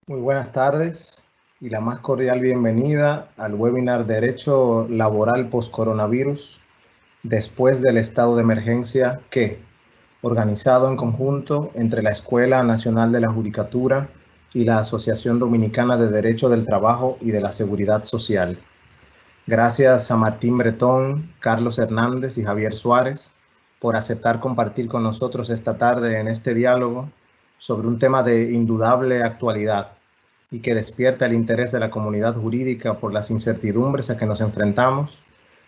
Muy buenas tardes y la más cordial bienvenida al webinar Derecho Laboral Post-Coronavirus después del estado de emergencia que, organizado en conjunto entre la Escuela Nacional de la Judicatura y la Asociación Dominicana de Derecho del Trabajo y de la Seguridad Social. Gracias a Martín Bretón, Carlos Hernández y Javier Suárez por aceptar compartir con nosotros esta tarde en este diálogo sobre un tema de indudable actualidad y que despierta el interés de la comunidad jurídica por las incertidumbres a que nos enfrentamos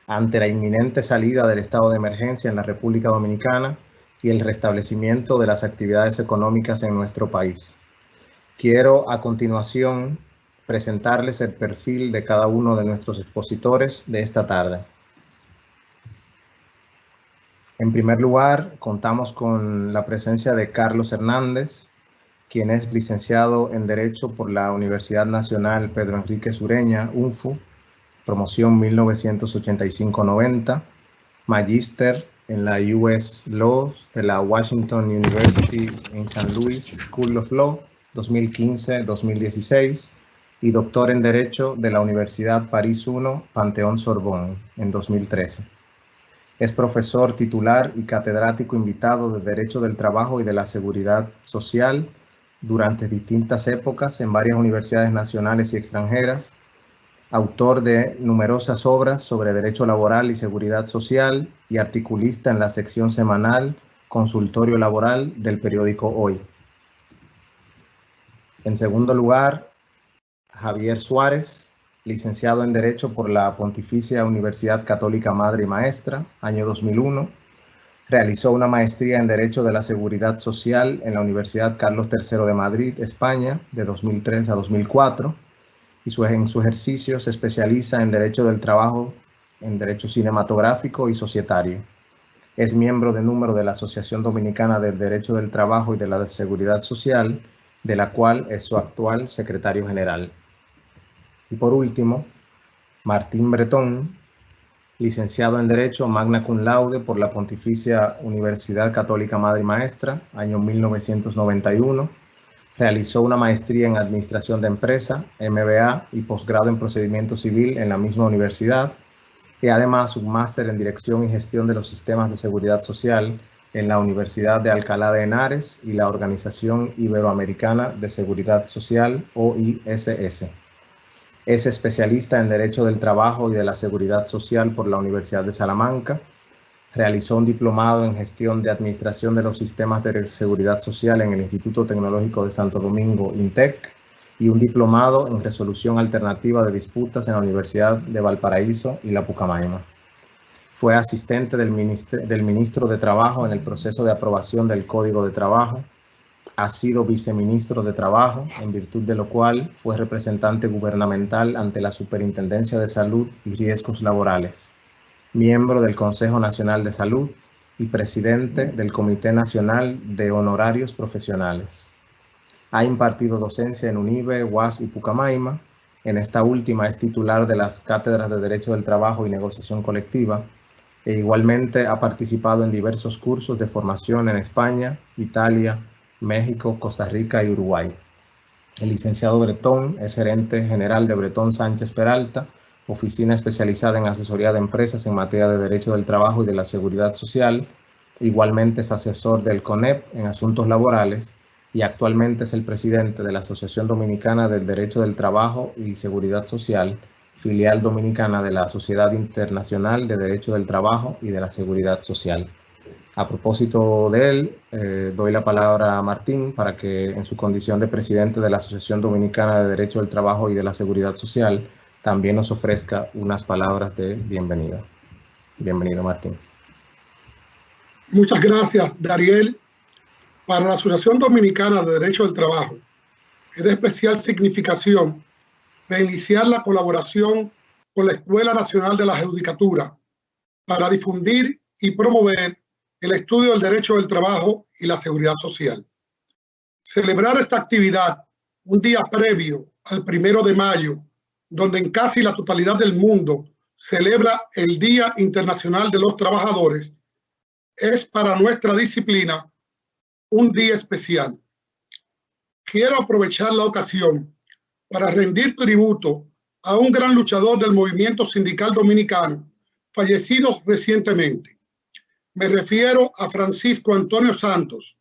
ante la inminente salida del estado de emergencia en la República Dominicana y el restablecimiento de las actividades económicas en nuestro país. Quiero a continuación presentarles el perfil de cada uno de nuestros expositores de esta tarde. En primer lugar, contamos con la presencia de Carlos Hernández, quien es licenciado en Derecho por la Universidad Nacional Pedro Enríquez Ureña, UNFU, promoción 1985-90, magíster en la US Law de la Washington University en San Luis School of Law, 2015-2016, y doctor en Derecho de la Universidad París I, Panteón Sorbonne, en 2013. Es profesor titular y catedrático invitado de Derecho del Trabajo y de la Seguridad Social durante distintas épocas en varias universidades nacionales y extranjeras, autor de numerosas obras sobre derecho laboral y seguridad social y articulista en la sección semanal Consultorio Laboral del periódico Hoy. En segundo lugar, Javier Suárez, licenciado en Derecho por la Pontificia Universidad Católica Madre y Maestra, año 2001. Realizó una maestría en Derecho de la Seguridad Social en la Universidad Carlos III de Madrid, España, de 2003 a 2004. Y en su ejercicio se especializa en Derecho del Trabajo, en Derecho Cinematográfico y Societario. Es miembro de número de la Asociación Dominicana del Derecho del Trabajo y de la Seguridad Social, de la cual es su actual secretario general. Y por último, Martín Bretón, licenciado en Derecho magna cum laude por la Pontificia Universidad Católica Madre y Maestra, año 1991. Realizó una maestría en Administración de Empresa, MBA, y posgrado en Procedimiento Civil en la misma universidad, y además un máster en Dirección y Gestión de los Sistemas de Seguridad Social en la Universidad de Alcalá de Henares y la Organización Iberoamericana de Seguridad Social, OISS. Es especialista en Derecho del Trabajo y de la Seguridad Social por la Universidad de Salamanca. Realizó un diplomado en Gestión de Administración de los Sistemas de Seguridad Social en el Instituto Tecnológico de Santo Domingo, INTEC, y un diplomado en Resolución Alternativa de Disputas en la Universidad de Valparaíso y la Pucamaima. Fue asistente del ministro de Trabajo en el proceso de aprobación del Código de Trabajo. Ha sido viceministro de Trabajo, en virtud de lo cual fue representante gubernamental ante la Superintendencia de Salud y Riesgos Laborales, miembro del Consejo Nacional de Salud y presidente del Comité Nacional de Honorarios Profesionales. Ha impartido docencia en UNIBE, UAS y Pucamaima. En esta última es titular de las cátedras de Derecho del Trabajo y Negociación Colectiva, e igualmente ha participado en diversos cursos de formación en España, Italia, México, Costa Rica y Uruguay. El licenciado Bretón es gerente general de Bretón Sánchez Peralta, oficina especializada en asesoría de empresas en materia de Derecho del Trabajo y de la Seguridad Social. Igualmente es asesor del CONEP en asuntos laborales y actualmente es el presidente de la Asociación Dominicana del Derecho del Trabajo y Seguridad Social, filial dominicana de la Sociedad Internacional de Derecho del Trabajo y de la Seguridad Social. A propósito de él, doy la palabra a Martín para que, en su condición de presidente de la Asociación Dominicana de Derecho del Trabajo y de la Seguridad Social, también nos ofrezca unas palabras de bienvenida. Bienvenido, Martín. Muchas gracias, Dariel. Para la Asociación Dominicana de Derecho del Trabajo es de especial significación reiniciar la colaboración con la Escuela Nacional de la Judicatura para difundir y promover el estudio del derecho del trabajo y la seguridad social. Celebrar esta actividad un día previo al 1 de mayo, donde en casi la totalidad del mundo celebra el Día Internacional de los Trabajadores, es para nuestra disciplina un día especial. quiero aprovechar la ocasión para rendir tributo a un gran luchador del movimiento sindical dominicano, fallecido recientemente. Me refiero a Francisco Antonio Santos,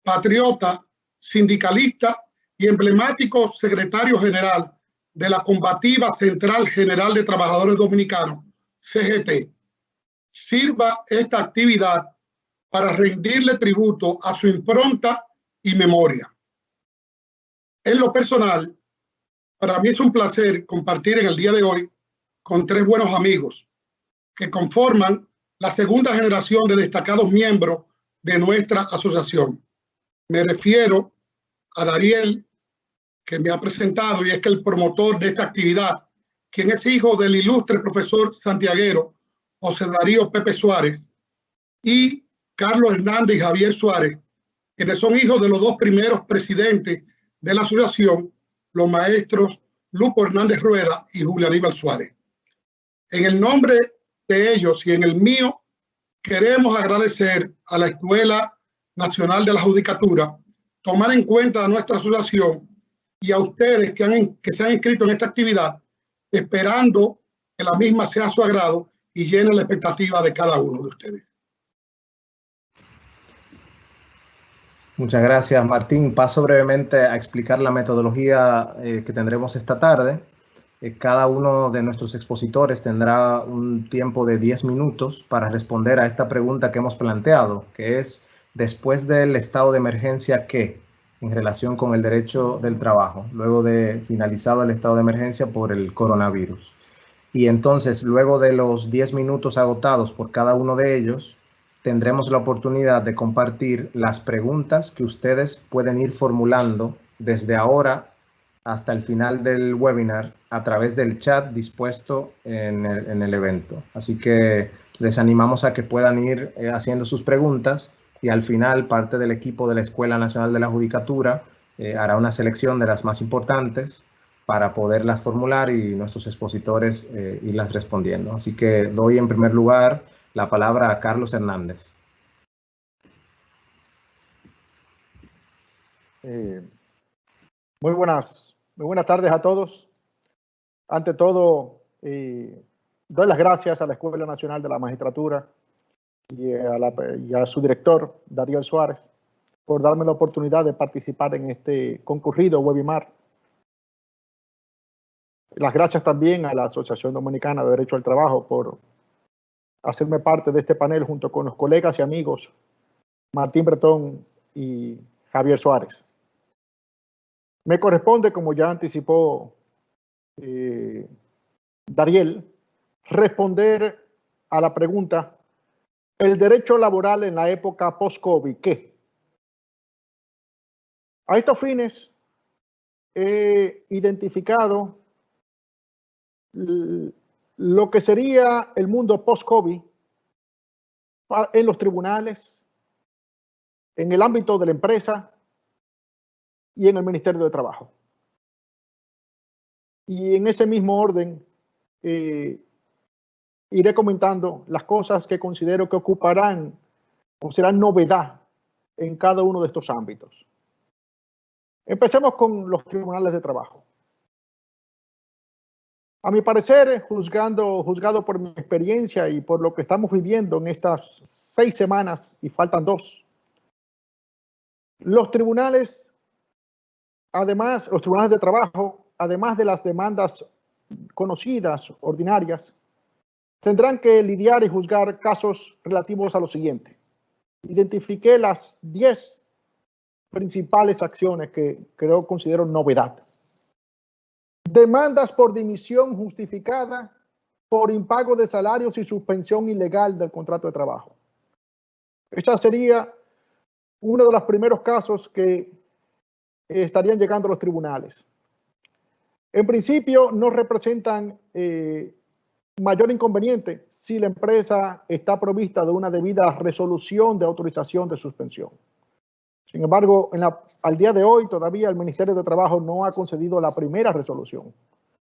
patriota, sindicalista y emblemático secretario general de la combativa Central General de Trabajadores Dominicanos, CGT. Sirva esta actividad para rendirle tributo a su impronta y memoria. En lo personal, para mí es un placer compartir en el día de hoy con tres buenos amigos que conforman la segunda generación de destacados miembros de nuestra asociación. Me refiero a Dariel, que me ha presentado y es que el promotor de esta actividad, quien es hijo del ilustre profesor santiaguero José Darío Pepe Suárez, y Carlos Hernández y Javier Suárez, quienes son hijos de los dos primeros presidentes de la asociación, los maestros Lupo Hernández Rueda y Julio Aníbal Suárez. En el nombre de ellos y en el mío, queremos agradecer a la Escuela Nacional de la Judicatura tomar en cuenta a nuestra asociación y a ustedes que se han inscrito en esta actividad, esperando que la misma sea a su agrado y llene la expectativa de cada uno de ustedes. Muchas gracias, Martín. Paso brevemente a explicar la metodología que tendremos esta tarde. Cada uno de nuestros expositores tendrá un tiempo de 10 minutos para responder a esta pregunta que hemos planteado, que es, después del estado de emergencia, ¿qué? En relación con el derecho del trabajo, luego de finalizado el estado de emergencia por el coronavirus. Y entonces, luego de los 10 minutos agotados por cada uno de ellos, tendremos la oportunidad de compartir las preguntas que ustedes pueden ir formulando desde ahora hasta el final del webinar a través del chat dispuesto en el evento. Así que les animamos a que puedan ir haciendo sus preguntas y al final parte del equipo de la Escuela Nacional de la Judicatura hará una selección de las más importantes para poderlas formular y nuestros expositores irlas respondiendo. Así que doy en primer lugar la palabra a Carlos Hernández. Muy buenas tardes a todos. Ante todo, doy las gracias a la Escuela Nacional de la Magistratura y a su director, Dariel Suárez, por darme la oportunidad de participar en este concurrido webinar. Las gracias también a la Asociación Dominicana de Derecho al Trabajo por hacerme parte de este panel junto con los colegas y amigos Martín Bretón y Javier Suárez. Me corresponde, como ya anticipó Dariel, responder a la pregunta: ¿el derecho laboral en la época post-COVID qué? A estos fines he identificado lo que sería el mundo post-COVID en los tribunales, en el ámbito de la empresa y en el Ministerio de Trabajo. Y en ese mismo orden iré comentando las cosas que considero que ocuparán o serán novedad en cada uno de estos ámbitos. Empecemos con los tribunales de trabajo. A mi parecer, juzgado por mi experiencia y por lo que estamos viviendo en estas 6 semanas, y faltan 2, los tribunales de trabajo, además de las demandas conocidas, ordinarias, tendrán que lidiar y juzgar casos relativos a lo siguiente. Identifiqué las 10 principales acciones que considero novedad. Demandas por dimisión justificada por impago de salarios y suspensión ilegal del contrato de trabajo. Esa sería uno de los primeros casos que estarían llegando a los tribunales. En principio no representan mayor inconveniente si la empresa está provista de una debida resolución de autorización de suspensión. Sin embargo, al día de hoy todavía el Ministerio de Trabajo no ha concedido la primera resolución.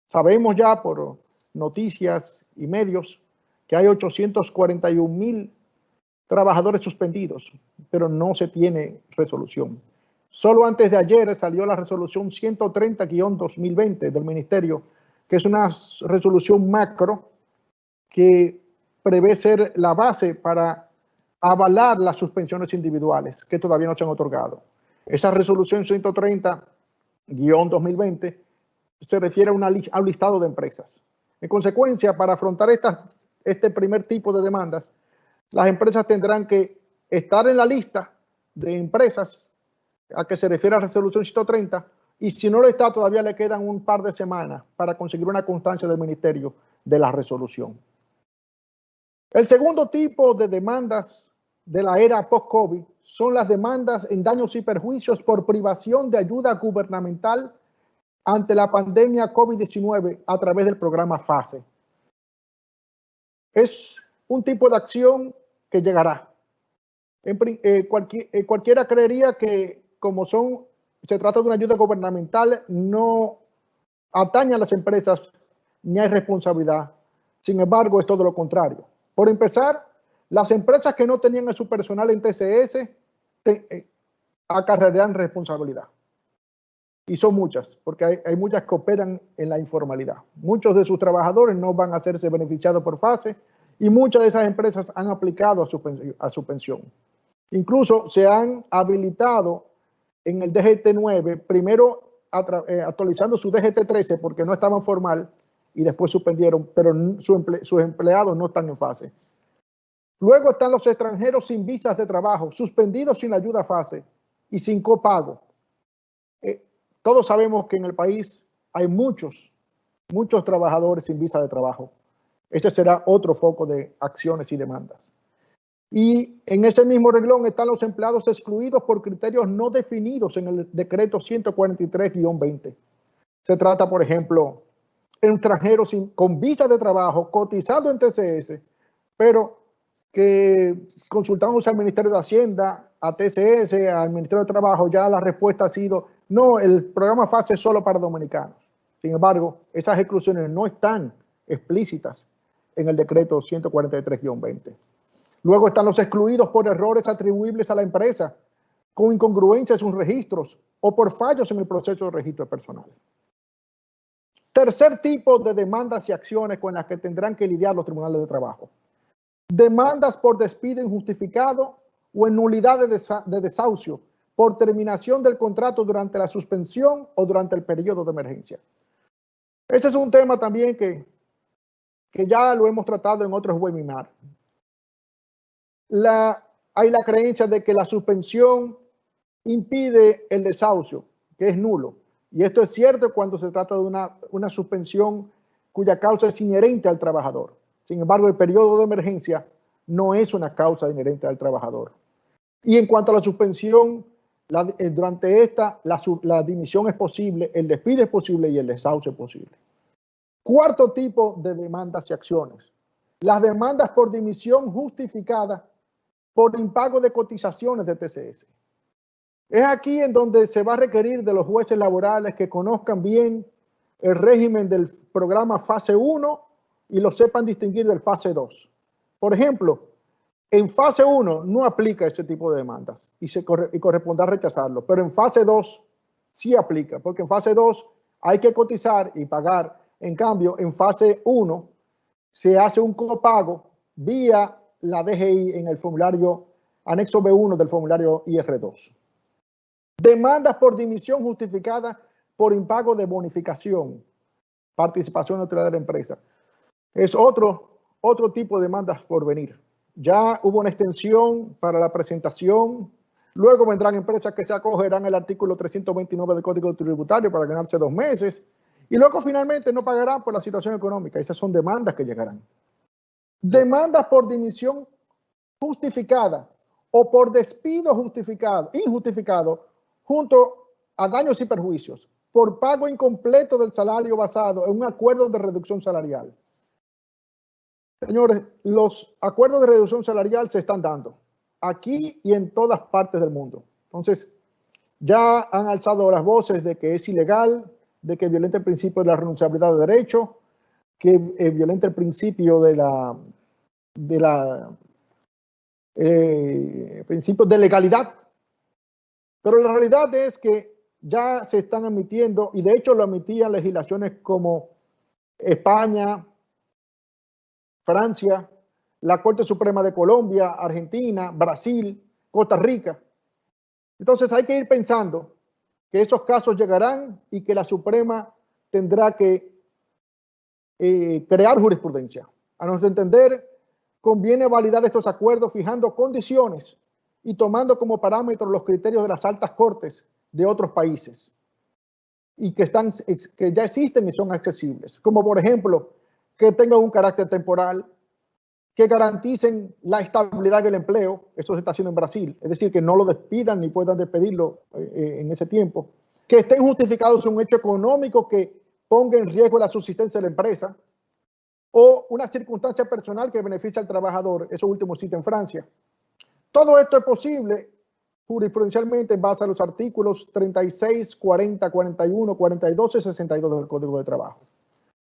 Sabemos ya por noticias y medios que hay 841,000 trabajadores suspendidos, pero no se tiene resolución. Solo antes de ayer salió la resolución 130-2020 del Ministerio, que es una resolución macro que prevé ser la base para avalar las suspensiones individuales que todavía no se han otorgado. Esa resolución 130-2020 se refiere a un listado de empresas. En consecuencia, para afrontar este primer tipo de demandas, las empresas tendrán que estar en la lista de empresas a que se refiere a la resolución 130, y si no lo está, todavía le quedan un par de semanas para conseguir una constancia del Ministerio de la resolución. El segundo tipo de demandas de la era post-COVID son las demandas en daños y perjuicios por privación de ayuda gubernamental ante la pandemia COVID-19 a través del programa FASE. Es un tipo de acción que llegará. Cualquiera creería que como se trata de una ayuda gubernamental, no atañe a las empresas ni hay responsabilidad. Sin embargo, es todo lo contrario. Por empezar, las empresas que no tenían a su personal en TCS acarrearán responsabilidad. Y son muchas, porque hay muchas que operan en la informalidad. Muchos de sus trabajadores no van a hacerse beneficiados por FASE y muchas de esas empresas han aplicado a su pensión. Incluso se han habilitado en el DGT-9, primero actualizando su DGT-13 porque no estaban formal y después suspendieron, pero sus empleados no están en FASE. Luego están los extranjeros sin visas de trabajo, suspendidos sin ayuda FASE y sin copago. Todos sabemos que en el país hay muchos trabajadores sin visa de trabajo. Ese será otro foco de acciones y demandas. Y en ese mismo renglón están los empleados excluidos por criterios no definidos en el decreto 143-20. Se trata, por ejemplo, de extranjeros con visa de trabajo, cotizando en TCS, pero que consultamos al Ministerio de Hacienda, a TCS, al Ministerio de Trabajo, ya la respuesta ha sido, no, el programa FASE es solo para dominicanos. Sin embargo, esas exclusiones no están explícitas en el decreto 143-20. Luego están los excluidos por errores atribuibles a la empresa, con incongruencias en sus registros o por fallos en el proceso de registro personal. Tercer tipo de demandas y acciones con las que tendrán que lidiar los tribunales de trabajo. Demandas por despido injustificado o en nulidad de desahucio por terminación del contrato durante la suspensión o durante el periodo de emergencia. Ese es un tema también que ya lo hemos tratado en otros webinars. Hay la creencia de que la suspensión impide el desahucio, que es nulo. Y esto es cierto cuando se trata de una suspensión cuya causa es inherente al trabajador. Sin embargo, el periodo de emergencia no es una causa inherente al trabajador. Y en cuanto a la suspensión, durante esta, la dimisión es posible, el despido es posible y el desahucio es posible. Cuarto tipo de demandas y acciones. Las demandas por dimisión justificada por impago de cotizaciones de TCS. Es aquí en donde se va a requerir de los jueces laborales que conozcan bien el régimen del programa fase 1 y lo sepan distinguir del fase 2. Por ejemplo, en fase 1 no aplica ese tipo de demandas y corresponderá rechazarlo, pero en fase 2 sí aplica, porque en fase 2 hay que cotizar y pagar. En cambio, en fase 1 se hace un copago vía la DGI en el formulario anexo B1 del formulario IR2. Demandas por dimisión justificada por impago de bonificación, participación neutral de la empresa. Es otro tipo de demandas por venir. Ya hubo una extensión para la presentación. Luego vendrán empresas que se acogerán al artículo 329 del Código Tributario para ganarse 2 meses. Y luego finalmente no pagarán por la situación económica. Esas son demandas que llegarán. Demandas por dimisión justificada o por despido injustificado junto a daños y perjuicios por pago incompleto del salario basado en un acuerdo de reducción salarial. Señores, los acuerdos de reducción salarial se están dando aquí y en todas partes del mundo. Entonces, ya han alzado las voces de que es ilegal, de que violenta el principio de la renunciabilidad de derecho, que violenta el principio principio de legalidad. Pero la realidad es que ya se están emitiendo, y de hecho lo emitían legislaciones como España, Francia, la Corte Suprema de Colombia, Argentina, Brasil, Costa Rica. Entonces hay que ir pensando que esos casos llegarán y que la Suprema tendrá que crear jurisprudencia. A nuestro entender, conviene validar estos acuerdos fijando condiciones y tomando como parámetro los criterios de las altas cortes de otros países y que ya existen y son accesibles, como por ejemplo que tengan un carácter temporal, que garanticen la estabilidad del empleo. Eso se está haciendo en Brasil, es decir, que no lo despidan ni puedan despedirlo en ese tiempo, que estén justificados en un hecho económico que ponga en riesgo la subsistencia de la empresa, o una circunstancia personal que beneficie al trabajador. Eso último cita en Francia. Todo esto es posible jurisprudencialmente en base a los artículos 36, 40, 41, 42 y 62 del Código de Trabajo.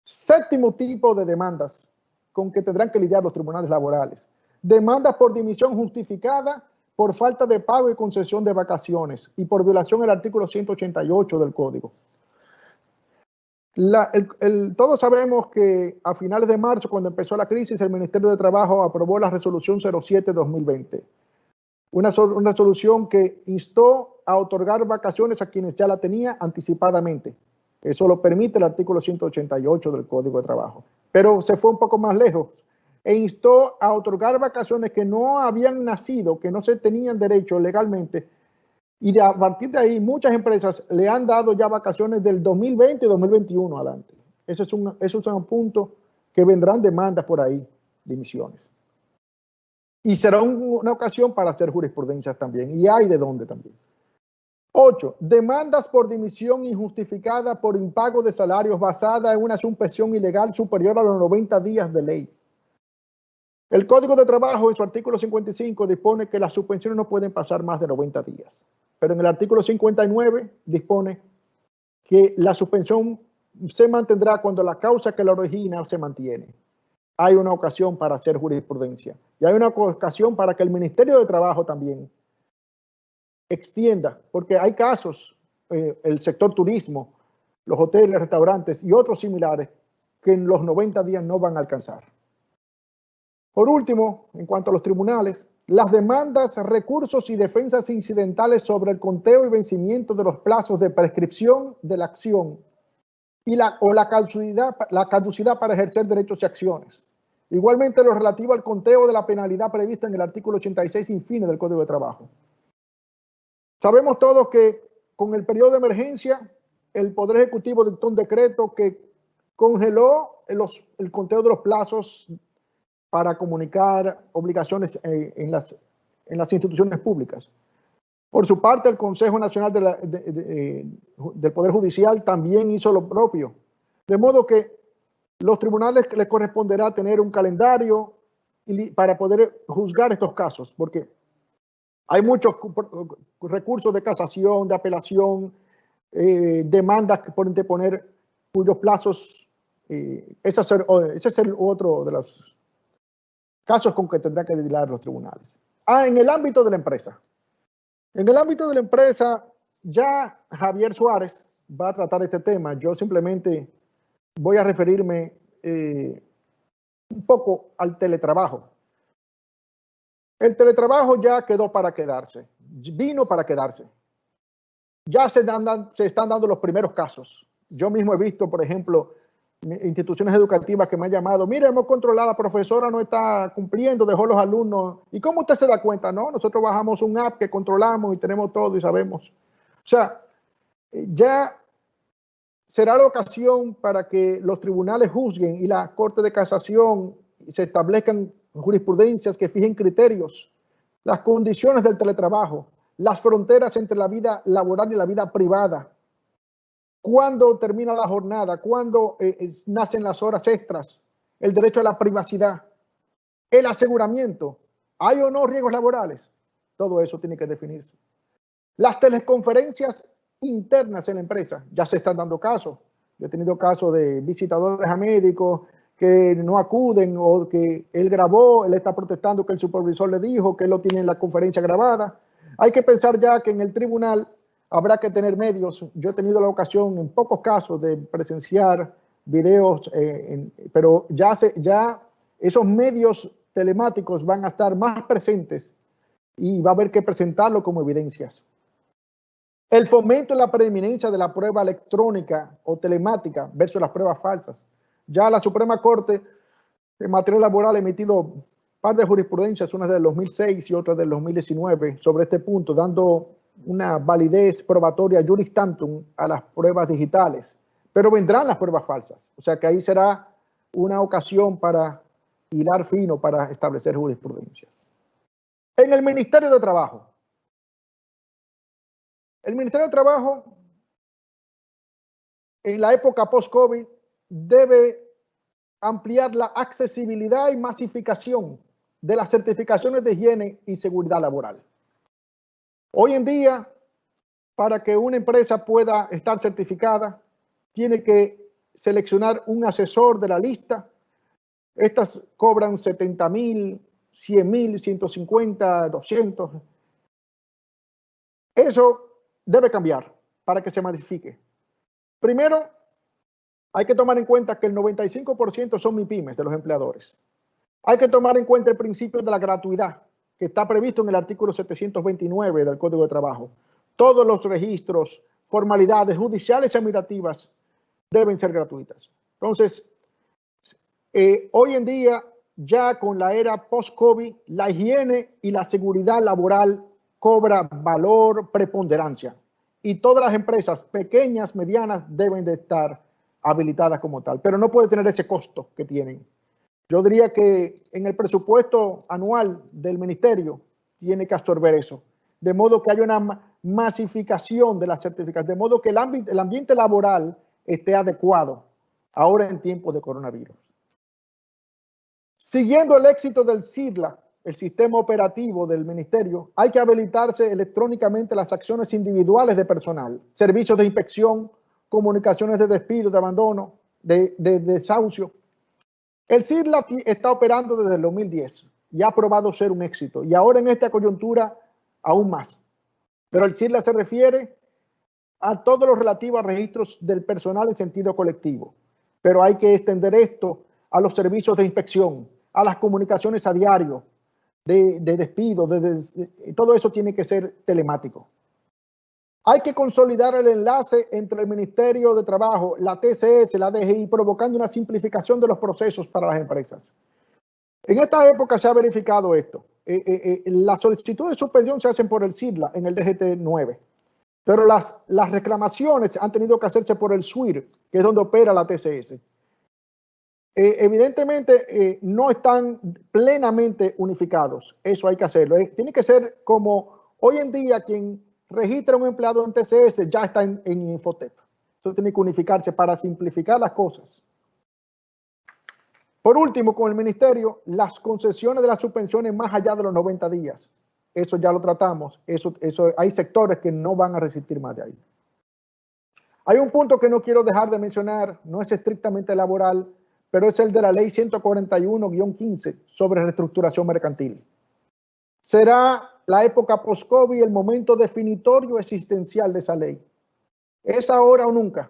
Séptimo tipo de demandas con que tendrán que lidiar los tribunales laborales. Demandas por dimisión justificada, por falta de pago y concesión de vacaciones y por violación del artículo 188 del Código. Todos sabemos que a finales de marzo, cuando empezó la crisis, el Ministerio de Trabajo aprobó la resolución 07-2020. Una resolución que instó a otorgar vacaciones a quienes ya la tenían anticipadamente. Eso lo permite el artículo 188 del Código de Trabajo. Pero se fue un poco más lejos e instó a otorgar vacaciones que no habían nacido, que no se tenían derecho legalmente. Y a partir de ahí, muchas empresas le han dado ya vacaciones del 2020 y 2021 adelante. Eso es un punto que vendrán demandas por ahí, dimisiones. Y será una ocasión para hacer jurisprudencias también. Y hay de dónde también. 8. Demandas por dimisión injustificada por impago de salarios basada en una suspensión ilegal superior a los 90 días de ley. El Código de Trabajo en su artículo 55 dispone que las suspensiones no pueden pasar más de 90 días. Pero en el artículo 59 dispone que la suspensión se mantendrá cuando la causa que la origina se mantiene. Hay una ocasión para hacer jurisprudencia y hay una ocasión para que el Ministerio de Trabajo también extienda, porque hay casos, el sector turismo, los hoteles, restaurantes y otros similares que en los 90 días no van a alcanzar. Por último, en cuanto a los tribunales, las demandas, recursos y defensas incidentales sobre el conteo y vencimiento de los plazos de prescripción de la acción y la caducidad para ejercer derechos y acciones. Igualmente lo relativo al conteo de la penalidad prevista en el artículo 86 sin fines del Código de Trabajo. Sabemos todos que con el periodo de emergencia, el Poder Ejecutivo dictó un decreto que congeló el conteo de los plazos para comunicar obligaciones en las instituciones públicas. Por su parte, el Consejo Nacional del Poder Judicial también hizo lo propio. De modo que los tribunales les corresponderá tener un calendario para poder juzgar estos casos, porque hay muchos recursos de casación, de apelación, demandas por interponer cuyos plazos, ese es el otro de los casos con que tendrán que lidiar los tribunales. En el ámbito de la empresa. En el ámbito de la empresa, ya Javier Suárez va a tratar este tema. Yo simplemente voy a referirme un poco al teletrabajo. El teletrabajo ya quedó para quedarse, vino para quedarse. Ya se están dando los primeros casos. Yo mismo he visto, por ejemplo, instituciones educativas que me han llamado, mire, hemos controlado, la profesora no está cumpliendo, dejó los alumnos. ¿Y cómo usted se da cuenta? No, nosotros bajamos un app que controlamos y tenemos todo y sabemos. O sea, ya será la ocasión para que los tribunales juzguen y la Corte de Casación se establezcan jurisprudencias que fijen criterios, las condiciones del teletrabajo, las fronteras entre la vida laboral y la vida privada, cuándo termina la jornada, cuándo nacen las horas extras, el derecho a la privacidad, el aseguramiento, ¿hay o no riesgos laborales? Todo eso tiene que definirse. Las teleconferencias internas en la empresa ya se están dando casos. Yo he tenido casos de visitadores a médicos que no acuden o que él grabó, él está protestando que el supervisor le dijo que él lo tiene en la conferencia grabada. Hay que pensar ya que en el tribunal habrá que tener medios. Yo he tenido la ocasión en pocos casos de presenciar videos, pero ya esos medios telemáticos van a estar más presentes y va a haber que presentarlo como evidencias. El fomento y la preeminencia de la prueba electrónica o telemática versus las pruebas falsas. Ya la Suprema Corte en materia laboral ha emitido un par de jurisprudencias, una del 2006 y otra del 2019, sobre este punto, dando una validez probatoria juris tantum a las pruebas digitales. Pero vendrán las pruebas falsas. O sea que ahí será una ocasión para hilar fino, para establecer jurisprudencias. En el Ministerio de Trabajo. El Ministerio de Trabajo, en la época post-COVID, debe ampliar la accesibilidad y masificación de las certificaciones de higiene y seguridad laboral. Hoy en día, para que una empresa pueda estar certificada, tiene que seleccionar un asesor de la lista. Estas cobran 70,000, 100,000, 150, 200. Eso debe cambiar para que se masifique. Primero, hay que tomar en cuenta que el 95% son MIPYMES de los empleadores. Hay que tomar en cuenta el principio de la gratuidad, que está previsto en el artículo 729 del Código de Trabajo. Todos los registros, formalidades judiciales y administrativas deben ser gratuitas. Entonces, hoy en día, ya con la era post-COVID, la higiene y la seguridad laboral cobra valor, preponderancia. Y todas las empresas pequeñas, medianas, deben de estar habilitadas como tal, pero no puede tener ese costo que tienen. Yo diría que en el presupuesto anual del ministerio tiene que absorber eso, de modo que haya una masificación de las certificaciones, de modo que el ambiente laboral esté adecuado ahora en tiempos de coronavirus. Siguiendo el éxito del SIRLA, el sistema operativo del ministerio, hay que habilitarse electrónicamente las acciones individuales de personal, servicios de inspección, comunicaciones de despido, de abandono, de desahucio. El SIRLA está operando desde el 2010 y ha probado ser un éxito, y ahora en esta coyuntura aún más. Pero el SIRLA se refiere a todo lo relativo a registros del personal en sentido colectivo, pero hay que extender esto a los servicios de inspección, a las comunicaciones a diario, de despido, todo eso tiene que ser telemático. Hay que consolidar el enlace entre el Ministerio de Trabajo, la TCS, la DGI, provocando una simplificación de los procesos para las empresas. En esta época se ha verificado esto. Las solicitudes de suspensión se hacen por el SIRLA en el DGT-9, pero las reclamaciones han tenido que hacerse por el SWIR, que es donde opera la TCS. Evidentemente no están plenamente unificados, eso hay que hacerlo. Tiene que ser como hoy en día quien registra un empleado en TCS ya está en Infotep. Eso tiene que unificarse para simplificar las cosas. Por último, con el ministerio, las concesiones de las suspensiones más allá de los 90 días. Eso ya lo tratamos. Hay sectores que no van a resistir más de ahí. Hay un punto que no quiero dejar de mencionar, no es estrictamente laboral, pero es el de la ley 141-15 sobre reestructuración mercantil. Será la época post-COVID el momento definitorio existencial de esa ley. ¿Es ahora o nunca?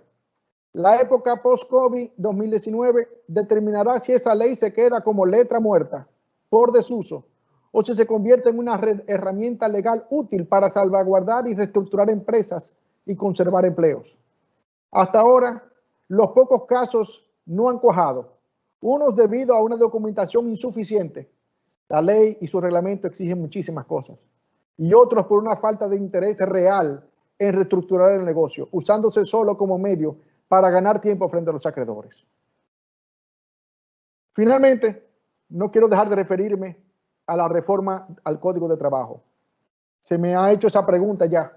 La época post-COVID 2019 determinará si esa ley se queda como letra muerta, por desuso, o si se convierte en una herramienta legal útil para salvaguardar y reestructurar empresas y conservar empleos. Hasta ahora, los pocos casos no han cuajado, unos debido a una documentación insuficiente. La ley y su reglamento exigen muchísimas cosas. Y otros por una falta de interés real en reestructurar el negocio, usándose solo como medio para ganar tiempo frente a los acreedores. Finalmente, no quiero dejar de referirme a la reforma al Código de Trabajo. Se me ha hecho esa pregunta ya.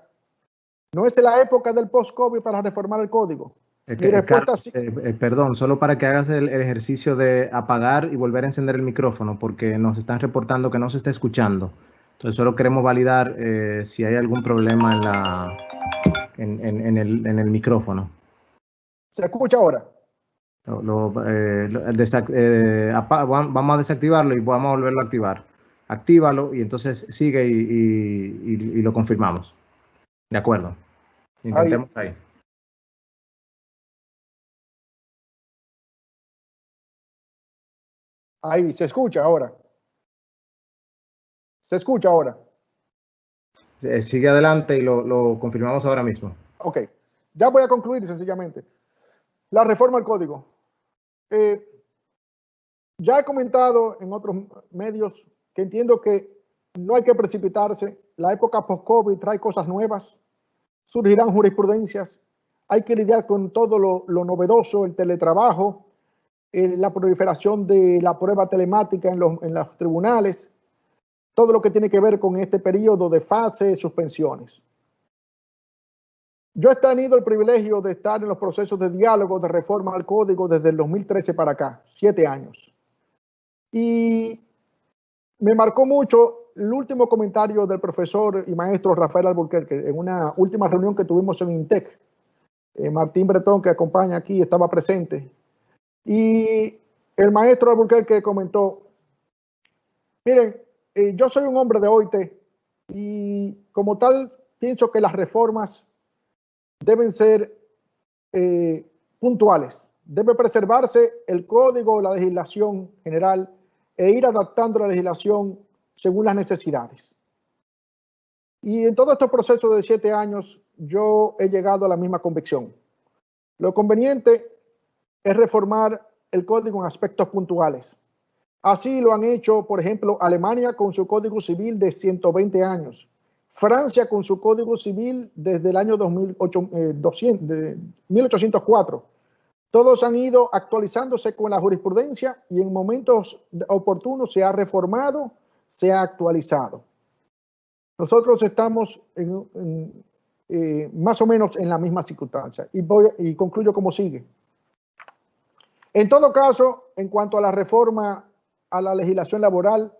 ¿No es la época del post-COVID para reformar el Código? Carlos, perdón, solo para que hagas el ejercicio de apagar y volver a encender el micrófono, porque nos están reportando que no se está escuchando. Entonces solo queremos validar si hay algún problema en el micrófono. ¿Se escucha ahora? Vamos a desactivarlo y vamos a volverlo a activar. actívalo y entonces sigue y lo confirmamos. De acuerdo. Intentemos ahí. Ahí, se escucha ahora. Se escucha ahora. Sigue adelante y lo confirmamos ahora mismo. Ok, ya voy a concluir sencillamente. La reforma al código. Ya he comentado en otros medios que entiendo que no hay que precipitarse. La época post-COVID trae cosas nuevas. Surgirán jurisprudencias. Hay que lidiar con todo lo novedoso, el teletrabajo, la proliferación de la prueba telemática en los tribunales, todo lo que tiene que ver con este periodo de fase, suspensiones. Yo he tenido el privilegio de estar en los procesos de diálogo de reforma al código desde el 2013 para acá, 7 años. Y me marcó mucho el último comentario del profesor y maestro Rafael Alburquerque en una última reunión que tuvimos en INTEC. Martín Bretón, que acompaña aquí, estaba presente. Y el maestro Alburquerque comentó, miren, yo soy un hombre de OIT y como tal pienso que las reformas deben ser puntuales. Debe preservarse el código, la legislación general e ir adaptando la legislación según las necesidades. Y en todos estos procesos de 7 años yo he llegado a la misma convicción. Lo conveniente es reformar el código en aspectos puntuales. Así lo han hecho, por ejemplo, Alemania con su código civil de 120 años. Francia con su código civil desde el año 1804. Todos han ido actualizándose con la jurisprudencia y en momentos oportunos se ha reformado, se ha actualizado. Nosotros estamos más o menos en la misma circunstancia y concluyo como sigue. En todo caso, en cuanto a la reforma a la legislación laboral,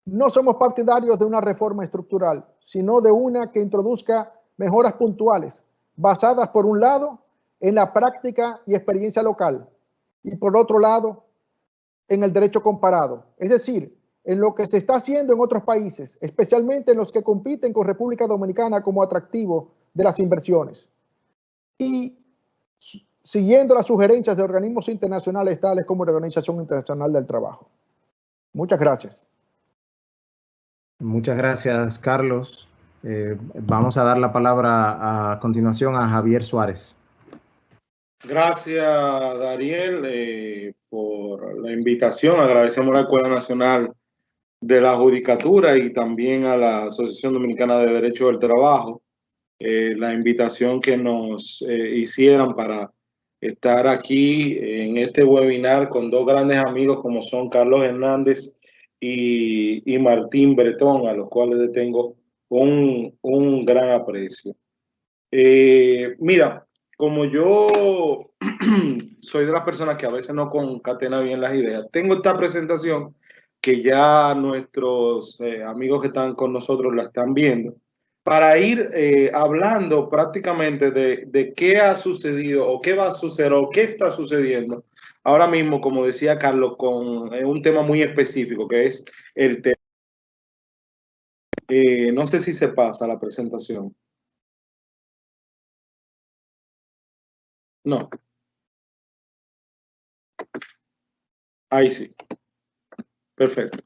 no somos partidarios de una reforma estructural, sino de una que introduzca mejoras puntuales, basadas por un lado en la práctica y experiencia local y por otro lado en el derecho comparado, es decir, en lo que se está haciendo en otros países, especialmente en los que compiten con República Dominicana como atractivo de las inversiones. Y siguiendo las sugerencias de organismos internacionales tales como la Organización Internacional del Trabajo. Muchas gracias. Muchas gracias, Carlos. Vamos a dar la palabra a continuación a Javier Suárez. Gracias, Dariel, por la invitación. Agradecemos a la Escuela Nacional de la Judicatura y también a la Asociación Dominicana de Derecho del Trabajo la invitación que nos hicieran para estar aquí en este webinar con dos grandes amigos como son Carlos Hernández y Martín Bretón, a los cuales le tengo un gran aprecio. Mira, como yo soy de las personas que a veces no concatena bien las ideas, tengo esta presentación que ya nuestros amigos que están con nosotros la están viendo, para ir hablando prácticamente de qué ha sucedido o qué va a suceder o qué está sucediendo ahora mismo, como decía Carlos, con un tema muy específico que es el tema. No sé si se pasa la presentación. No. Ahí sí. Perfecto.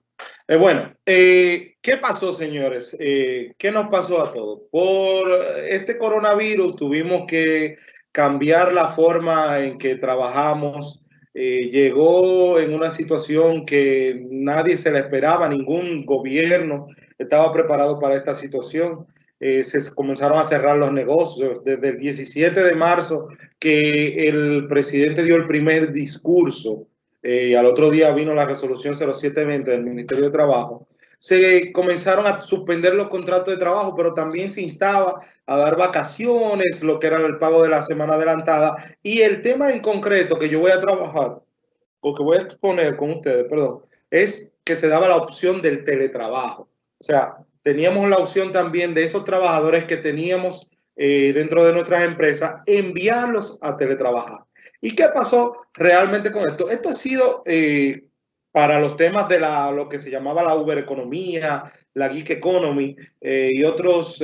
Bueno, ¿qué pasó, señores? ¿Qué nos pasó a todos? Por este coronavirus tuvimos que cambiar la forma en que trabajamos. Llegó en una situación que nadie se la esperaba, ningún gobierno estaba preparado para esta situación. Se comenzaron a cerrar los negocios desde el 17 de marzo que el presidente dio el primer discurso. Y al otro día vino la resolución 0720 del Ministerio de Trabajo, se comenzaron a suspender los contratos de trabajo, pero también se instaba a dar vacaciones, lo que era el pago de la semana adelantada. Y el tema en concreto que yo voy a trabajar, o que voy a exponer con ustedes, perdón, es que se daba la opción del teletrabajo. O sea, teníamos la opción también de esos trabajadores que teníamos dentro de nuestras empresas, enviarlos a teletrabajar. ¿Y qué pasó realmente con esto? Esto ha sido para los temas de lo que se llamaba la Uber economía, la Geek Economy y otras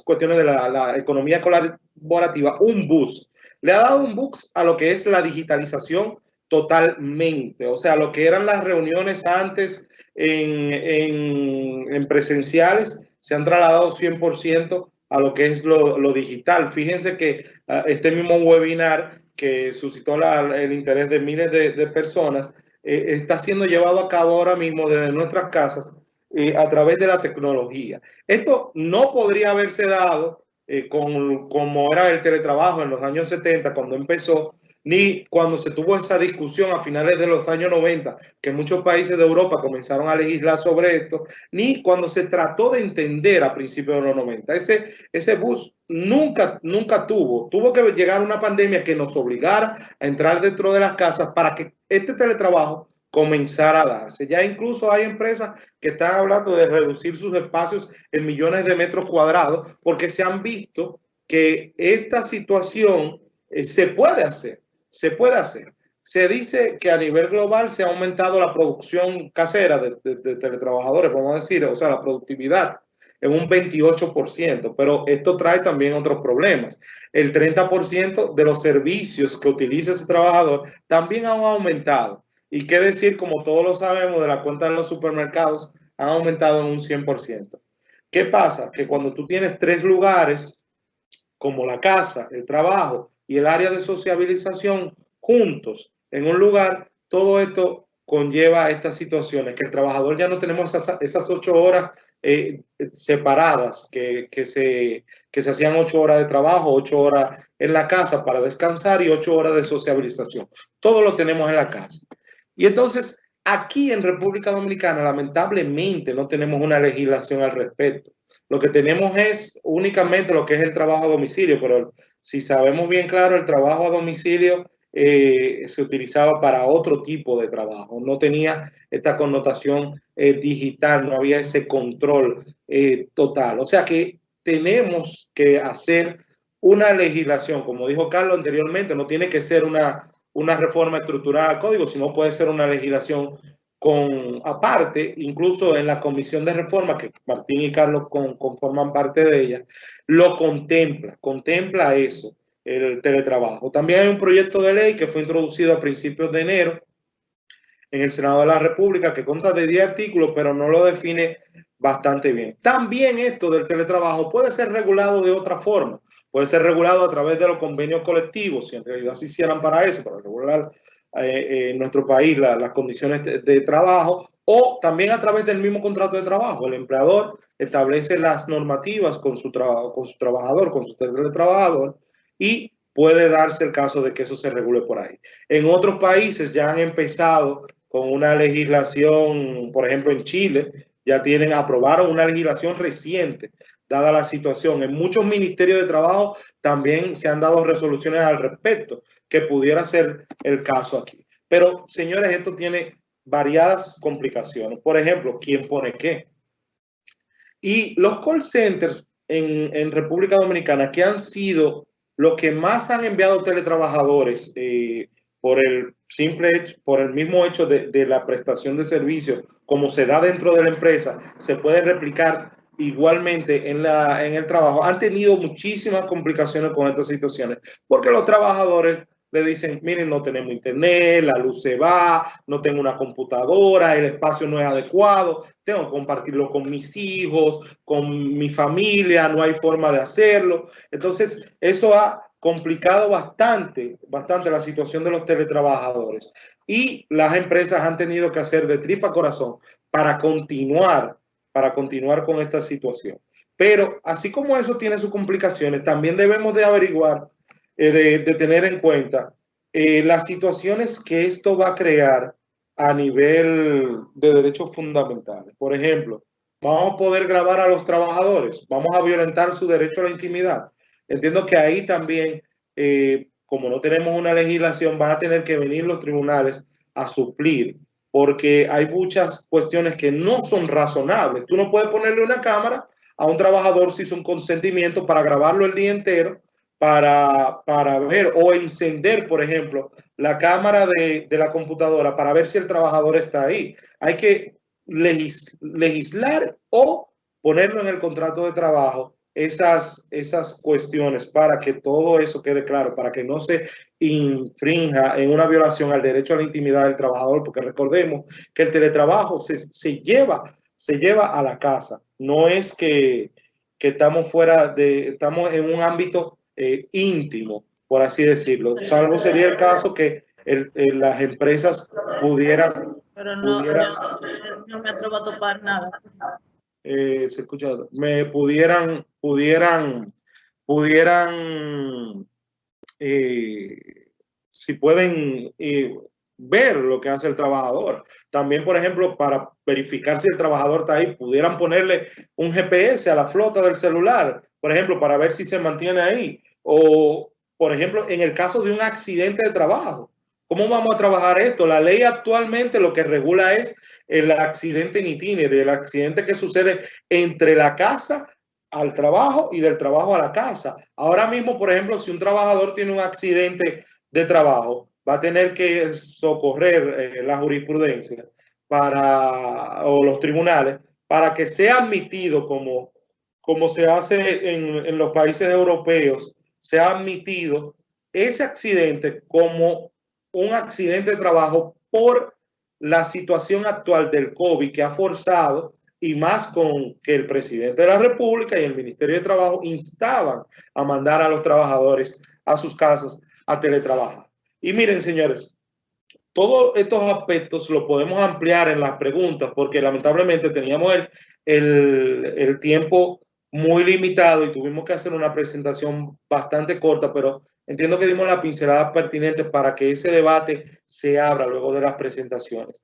cuestiones de la economía colaborativa, un boost. Le ha dado un boost a lo que es la digitalización totalmente. O sea, lo que eran las reuniones antes en presenciales se han trasladado 100% a lo que es lo digital. Fíjense que este mismo webinar que suscitó el interés de miles de personas está siendo llevado a cabo ahora mismo desde nuestras casas a través de la tecnología. Esto no podría haberse dado como era el teletrabajo en los años 70 cuando empezó, ni cuando se tuvo esa discusión a finales de los años 90, que muchos países de Europa comenzaron a legislar sobre esto, ni cuando se trató de entender a principios de los 90. Ese bus nunca tuvo que llegar una pandemia que nos obligara a entrar dentro de las casas para que este teletrabajo comenzara a darse. Ya incluso hay empresas que están hablando de reducir sus espacios en millones de metros cuadrados porque se han visto que esta situación se puede hacer. Se dice que a nivel global se ha aumentado la producción casera de teletrabajadores, vamos a decir, o sea, la productividad en un 28%, pero esto trae también otros problemas. El 30% de los servicios que utiliza ese trabajador también han aumentado. Y qué decir, como todos lo sabemos, de la cuenta de los supermercados han aumentado en un 100%. ¿Qué pasa? Que cuando tú tienes tres lugares, como la casa, el trabajo y el área de sociabilización juntos en un lugar, todo esto conlleva estas situaciones, que el trabajador ya no tenemos esas 8 horas separadas, que se hacían 8 horas de trabajo, 8 horas en la casa para descansar y 8 horas de sociabilización. Todo lo tenemos en la casa. Y entonces, aquí en República Dominicana, lamentablemente, no tenemos una legislación al respecto. Lo que tenemos es únicamente lo que es el trabajo a domicilio, pero si sabemos bien claro, el trabajo a domicilio se utilizaba para otro tipo de trabajo, no tenía esta connotación digital, no había ese control total. O sea que tenemos que hacer una legislación, como dijo Carlos anteriormente, no tiene que ser una reforma estructural al código, sino puede ser una legislación aparte, incluso en la comisión de reforma, que Martín y Carlos conforman parte de ella, lo contempla eso, el teletrabajo. También hay un proyecto de ley que fue introducido a principios de enero en el Senado de la República, que consta de 10 artículos, pero no lo define bastante bien. También esto del teletrabajo puede ser regulado de otra forma, puede ser regulado a través de los convenios colectivos, si en realidad se hicieran para eso, para regular en nuestro país las condiciones de trabajo, o también a través del mismo contrato de trabajo. El empleador establece las normativas con su trabajador, con su teletrabajador, y puede darse el caso de que eso se regule por ahí. En otros países ya han empezado con una legislación, por ejemplo en Chile, aprobaron una legislación reciente, dada la situación. En muchos ministerios de trabajo también se han dado resoluciones al respecto, que pudiera ser el caso aquí. Pero, señores, esto tiene variadas complicaciones. Por ejemplo, ¿quién pone qué? Y los call centers en República Dominicana, que han sido los que más han enviado teletrabajadores por el mismo hecho de la prestación de servicios, como se da dentro de la empresa, se puede replicar igualmente en el trabajo, han tenido muchísimas complicaciones con estas situaciones, porque los trabajadores le dicen, miren, no tenemos internet, la luz se va, no tengo una computadora, el espacio no es adecuado, tengo que compartirlo con mis hijos, con mi familia, no hay forma de hacerlo. Entonces, eso ha complicado bastante la situación de los teletrabajadores. Y las empresas han tenido que hacer de tripa corazón para continuar con esta situación. Pero así como eso tiene sus complicaciones, también debemos de averiguar, de tener en cuenta las situaciones que esto va a crear a nivel de derechos fundamentales. Por ejemplo, vamos a poder grabar a los trabajadores, vamos a violentar su derecho a la intimidad. Entiendo que ahí también, como no tenemos una legislación, van a tener que venir los tribunales a suplir, porque hay muchas cuestiones que no son razonables. Tú no puedes ponerle una cámara a un trabajador sin un consentimiento para grabarlo el día entero, para ver o encender, por ejemplo, la cámara de la computadora para ver si el trabajador está ahí. Hay que legislar o ponerlo en el contrato de trabajo esas cuestiones para que todo eso quede claro, para que no se infrinja en una violación al derecho a la intimidad del trabajador, porque recordemos que el teletrabajo se lleva a la casa. No es que estamos estamos en un ámbito íntimo, por así decirlo. Salvo sería el caso que las empresas pudieran... Pero no me atrevo a topar nada. Se escucha, pudieran si pueden ver lo que hace el trabajador. También, por ejemplo, para verificar si el trabajador está ahí, pudieran ponerle un GPS a la flota del celular, por ejemplo, para ver si se mantiene ahí. O, por ejemplo, en el caso de un accidente de trabajo, ¿cómo vamos a trabajar esto? La ley actualmente lo que regula es el accidente in itinere, el accidente que sucede entre la casa al trabajo y del trabajo a la casa. Ahora mismo, por ejemplo, si un trabajador tiene un accidente de trabajo, va a tener que socorrer la jurisprudencia o los tribunales para que sea admitido como se hace en los países europeos, sea admitido ese accidente como un accidente de trabajo por la situación actual del COVID que ha forzado, y más con que el presidente de la República y el Ministerio de Trabajo instaban a mandar a los trabajadores a sus casas a teletrabajar. Y miren, señores, todos estos aspectos los podemos ampliar en las preguntas porque lamentablemente teníamos el tiempo muy limitado y tuvimos que hacer una presentación bastante corta, pero entiendo que dimos la pincelada pertinente para que ese debate se abra luego de las presentaciones.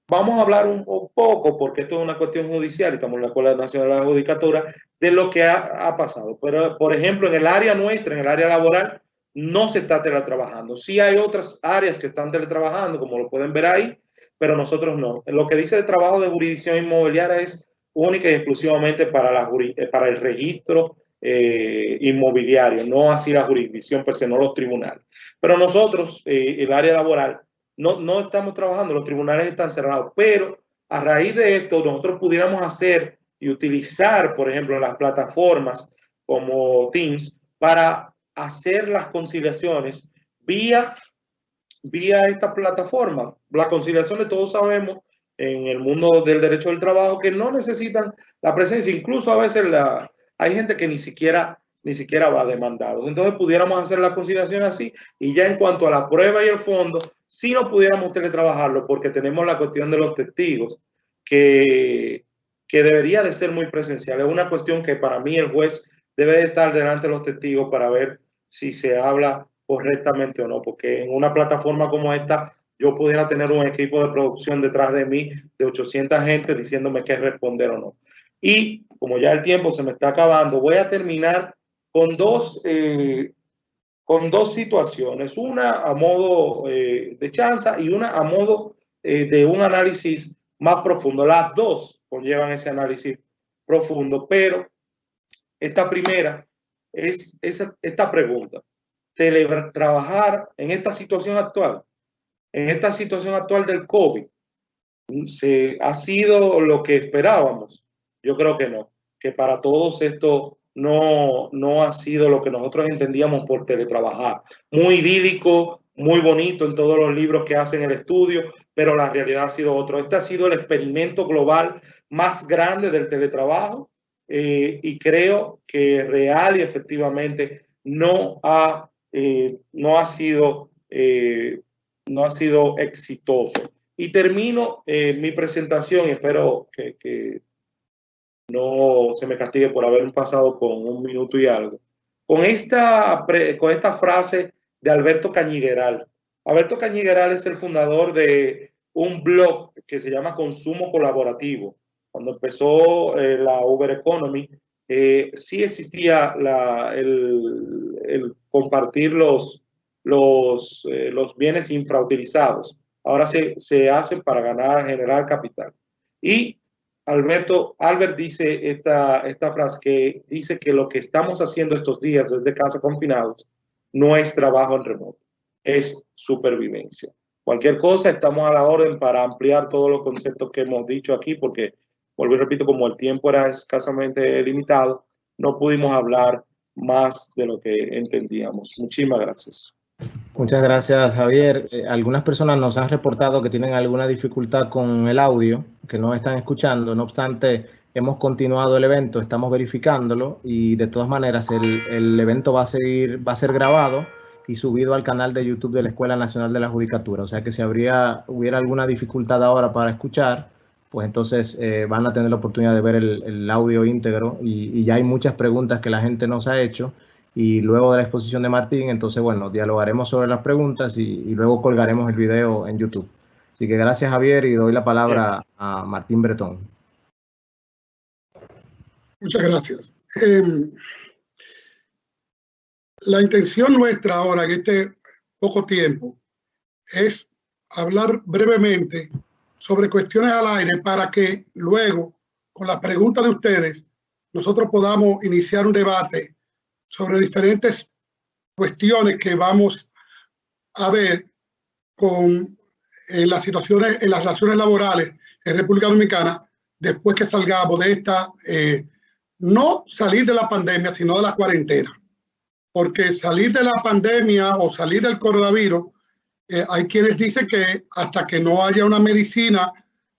Vamos a hablar un poco, porque esto es una cuestión judicial y estamos en la Escuela Nacional de la Judicatura, de lo que ha pasado. Pero, por ejemplo, en el área nuestra, en el área laboral, no se está teletrabajando. Sí hay otras áreas que están teletrabajando, como lo pueden ver ahí, pero nosotros no. Lo que dice el trabajo de jurisdicción inmobiliaria es única y exclusivamente para el registro inmobiliario, no así la jurisdicción per se, no los tribunales. Pero nosotros, el área laboral, no estamos trabajando, los tribunales están cerrados, pero a raíz de esto nosotros pudiéramos hacer y utilizar, por ejemplo, las plataformas como Teams para hacer las conciliaciones vía esta plataforma. Las conciliaciones, todos sabemos, en el mundo del derecho del trabajo, que no necesitan la presencia, incluso a veces hay gente que ni siquiera va demandado. Entonces pudiéramos hacer la conciliación así, y ya en cuanto a la prueba y el fondo, sí no pudiéramos teletrabajarlo porque tenemos la cuestión de los testigos, que debería de ser muy presencial. Es una cuestión que para mí el juez debe de estar delante de los testigos para ver si se habla correctamente o no, porque en una plataforma como esta yo pudiera tener un equipo de producción detrás de mí de 800 gente diciéndome qué responder o no. Y como ya el tiempo se me está acabando, voy a terminar con dos situaciones, una a modo de chanza y una a modo de un análisis más profundo. Las dos conllevan ese análisis profundo, pero esta primera es esta pregunta: teletrabajar en esta situación actual del COVID, ¿ha sido lo que esperábamos? Yo creo que no, que para todos esto no ha sido lo que nosotros entendíamos por teletrabajar. Muy idílico, muy bonito en todos los libros que hacen el estudio, pero la realidad ha sido otro. Este ha sido el experimento global más grande del teletrabajo y creo que real y efectivamente no ha sido exitoso. Y termino mi presentación, y espero que no se me castigue por haber pasado con 1 minuto y algo, con esta frase de Alberto Cañigueral. Alberto Cañigueral es el fundador de un blog que se llama Consumo Colaborativo. Cuando empezó la Uber Economy, sí existía el compartir los bienes infrautilizados. Ahora se hacen para generar capital. Y Albert dice esta frase que dice que lo que estamos haciendo estos días desde casa confinados no es trabajo en remoto, es supervivencia. Cualquier cosa, estamos a la orden para ampliar todos los conceptos que hemos dicho aquí, porque, vuelvo y repito, como el tiempo era escasamente limitado, no pudimos hablar más de lo que entendíamos. Muchísimas gracias. Muchas gracias, Javier. Algunas personas nos han reportado que tienen alguna dificultad con el audio, que no están escuchando. No obstante, hemos continuado el evento, estamos verificándolo y de todas maneras el evento va a ser grabado y subido al canal de YouTube de la Escuela Nacional de la Judicatura. O sea que si hubiera alguna dificultad ahora para escuchar, pues entonces van a tener la oportunidad de ver el audio íntegro y ya hay muchas preguntas que la gente nos ha hecho. Y luego de la exposición de Martín, entonces, bueno, dialogaremos sobre las preguntas y luego colgaremos el video en YouTube. Así que gracias, Javier, y doy la palabra a Martín Bretón. Muchas gracias. La intención nuestra ahora, en este poco tiempo, es hablar brevemente sobre cuestiones al aire para que luego, con las preguntas de ustedes, nosotros podamos iniciar un debate sobre diferentes cuestiones que vamos a ver en las situaciones, en las relaciones laborales en República Dominicana, después que salgamos de esta, no salir de la pandemia, sino de la cuarentena. Porque salir de la pandemia o salir del coronavirus, hay quienes dicen que hasta que no haya una medicina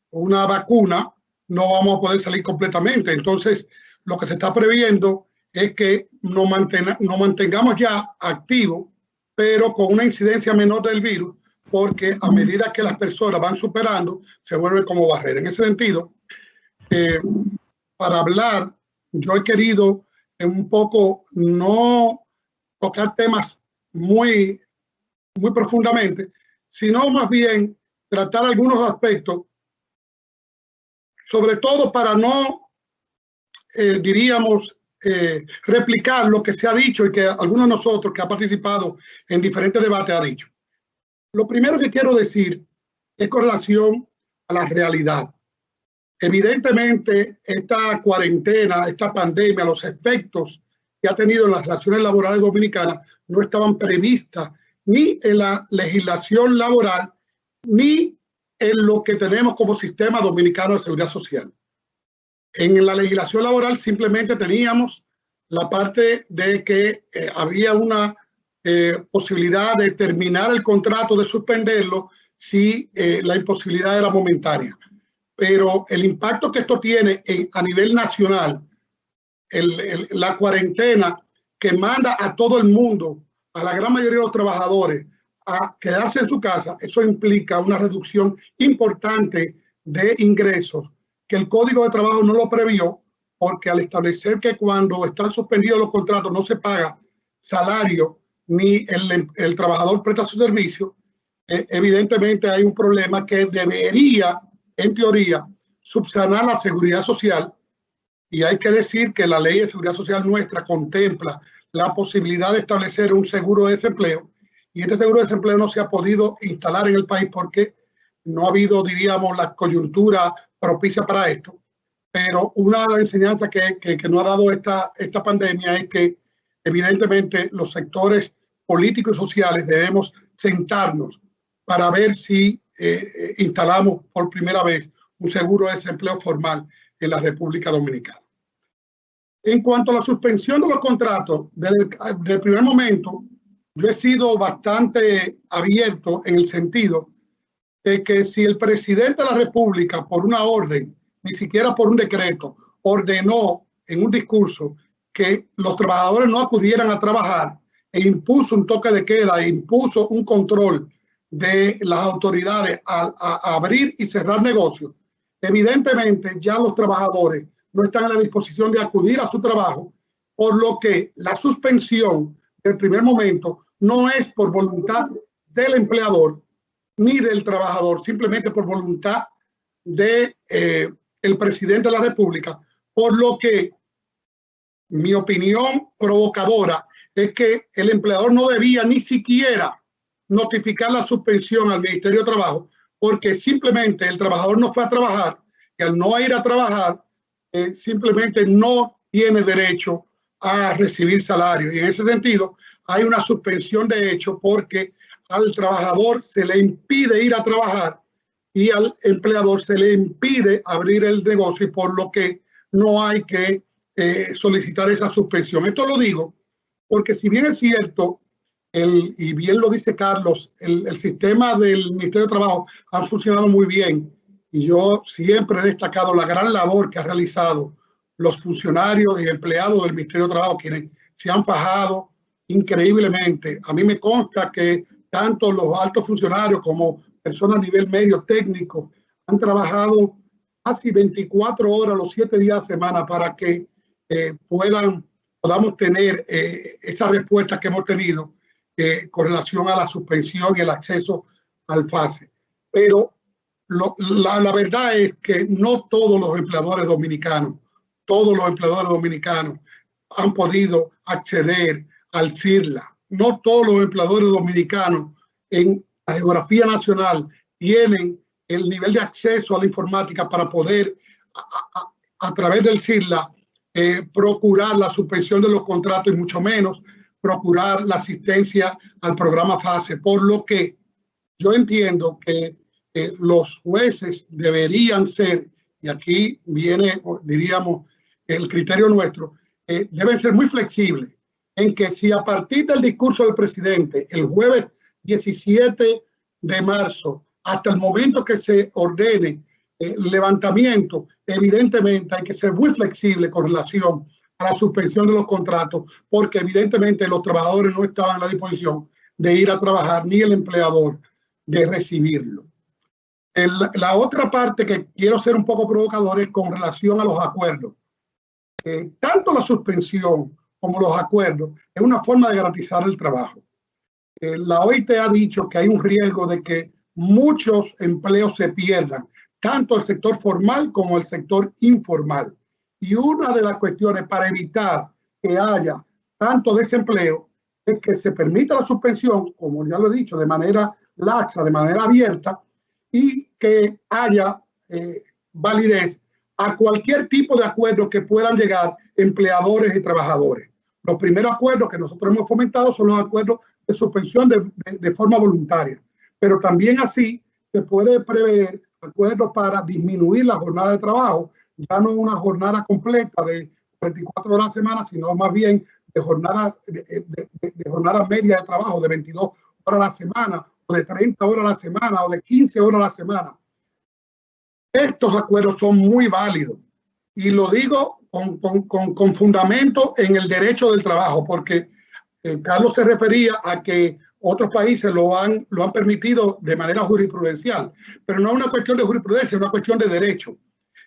o una vacuna, no vamos a poder salir completamente. Entonces, lo que se está previendo es que nos mantengamos ya activos, pero con una incidencia menor del virus, porque a medida que las personas van superando, se vuelve como barrera. En ese sentido, para hablar, yo he querido un poco no tocar temas muy profundamente, sino más bien tratar algunos aspectos, sobre todo para no, diríamos, replicar lo que se ha dicho y que algunos de nosotros que ha participado en diferentes debates ha dicho. Lo primero que quiero decir es con relación a la realidad. Evidentemente, esta cuarentena, esta pandemia, los efectos que ha tenido en las relaciones laborales dominicanas no estaban previstas ni en la legislación laboral ni en lo que tenemos como sistema dominicano de seguridad social. En la legislación laboral simplemente teníamos la parte de que había una posibilidad de terminar el contrato, de suspenderlo, si la imposibilidad era momentánea. Pero el impacto que esto tiene a nivel nacional, la cuarentena que manda a todo el mundo, a la gran mayoría de los trabajadores, a quedarse en su casa, eso implica una reducción importante de ingresos que el Código de Trabajo no lo previó, porque al establecer que cuando están suspendidos los contratos no se paga salario ni el trabajador presta su servicio, evidentemente hay un problema que debería, en teoría, subsanar la seguridad social. Y hay que decir que la ley de seguridad social nuestra contempla la posibilidad de establecer un seguro de desempleo, y este seguro de desempleo no se ha podido instalar en el país porque no ha habido, diríamos, la coyuntura propicia para esto. Pero una de las enseñanzas que nos ha dado esta pandemia es que evidentemente los sectores políticos y sociales debemos sentarnos para ver si instalamos por primera vez un seguro de desempleo formal en la República Dominicana. En cuanto a la suspensión de los contratos, desde el primer momento, yo he sido bastante abierto en el sentido de que si el presidente de la República, por una orden, ni siquiera por un decreto, ordenó en un discurso que los trabajadores no acudieran a trabajar e impuso un toque de queda e impuso un control de las autoridades a abrir y cerrar negocios, evidentemente ya los trabajadores no están en la disposición de acudir a su trabajo, por lo que la suspensión del primer momento no es por voluntad del empleador ni del trabajador, simplemente por voluntad de el presidente de la República, por lo que mi opinión provocadora es que el empleador no debía ni siquiera notificar la suspensión al Ministerio de Trabajo, porque simplemente el trabajador no fue a trabajar que al no ir a trabajar simplemente no tiene derecho a recibir salario. Y en ese sentido hay una suspensión de hecho porque al trabajador se le impide ir a trabajar y al empleador se le impide abrir el negocio, y por lo que no hay que solicitar esa suspensión. Esto lo digo porque si bien es cierto, y bien lo dice Carlos, el sistema del Ministerio de Trabajo ha funcionado muy bien, y yo siempre he destacado la gran labor que ha realizado los funcionarios y empleados del Ministerio de Trabajo, quienes se han fajado increíblemente. A mí me consta que tanto los altos funcionarios como personas a nivel medio técnico han trabajado casi 24 horas los 7 días a la semana para que podamos tener esa respuesta que hemos tenido con relación a la suspensión y el acceso al FASE. Pero la verdad es que no todos los empleadores dominicanos han podido acceder al CIRLA. No todos los empleadores dominicanos en la geografía nacional tienen el nivel de acceso a la informática para poder, a través del CIRLA, procurar la suspensión de los contratos y mucho menos procurar la asistencia al programa FASE, por lo que yo entiendo que los jueces deberían ser, y aquí viene, diríamos, el criterio nuestro, deben ser muy flexibles en que si a partir del discurso del presidente el jueves 17 de marzo hasta el momento que se ordene el levantamiento, evidentemente hay que ser muy flexible con relación a la suspensión de los contratos, porque evidentemente los trabajadores no estaban en la disposición de ir a trabajar, ni el empleador de recibirlo. La otra parte que quiero ser un poco provocador es con relación a los acuerdos. Tanto la suspensión como los acuerdos es una forma de garantizar el trabajo. La OIT ha dicho que hay un riesgo de que muchos empleos se pierdan, tanto el sector formal como el sector informal. Y una de las cuestiones para evitar que haya tanto desempleo es que se permita la suspensión, como ya lo he dicho, de manera laxa, de manera abierta, y que haya validez a cualquier tipo de acuerdo que puedan llegar empleadores y trabajadores. Los primeros acuerdos que nosotros hemos fomentado son los acuerdos de suspensión de forma voluntaria, pero también así se puede prever acuerdos para disminuir la jornada de trabajo, ya no una jornada completa de 24 horas a la semana, sino más bien de jornada media de trabajo de 22 horas a la semana, o de 30 horas a la semana, o de 15 horas a la semana. Estos acuerdos son muy válidos, y lo digo con fundamento en el derecho del trabajo, porque Carlos se refería a que otros países lo han permitido de manera jurisprudencial, pero no es una cuestión de jurisprudencia, es una cuestión de derecho.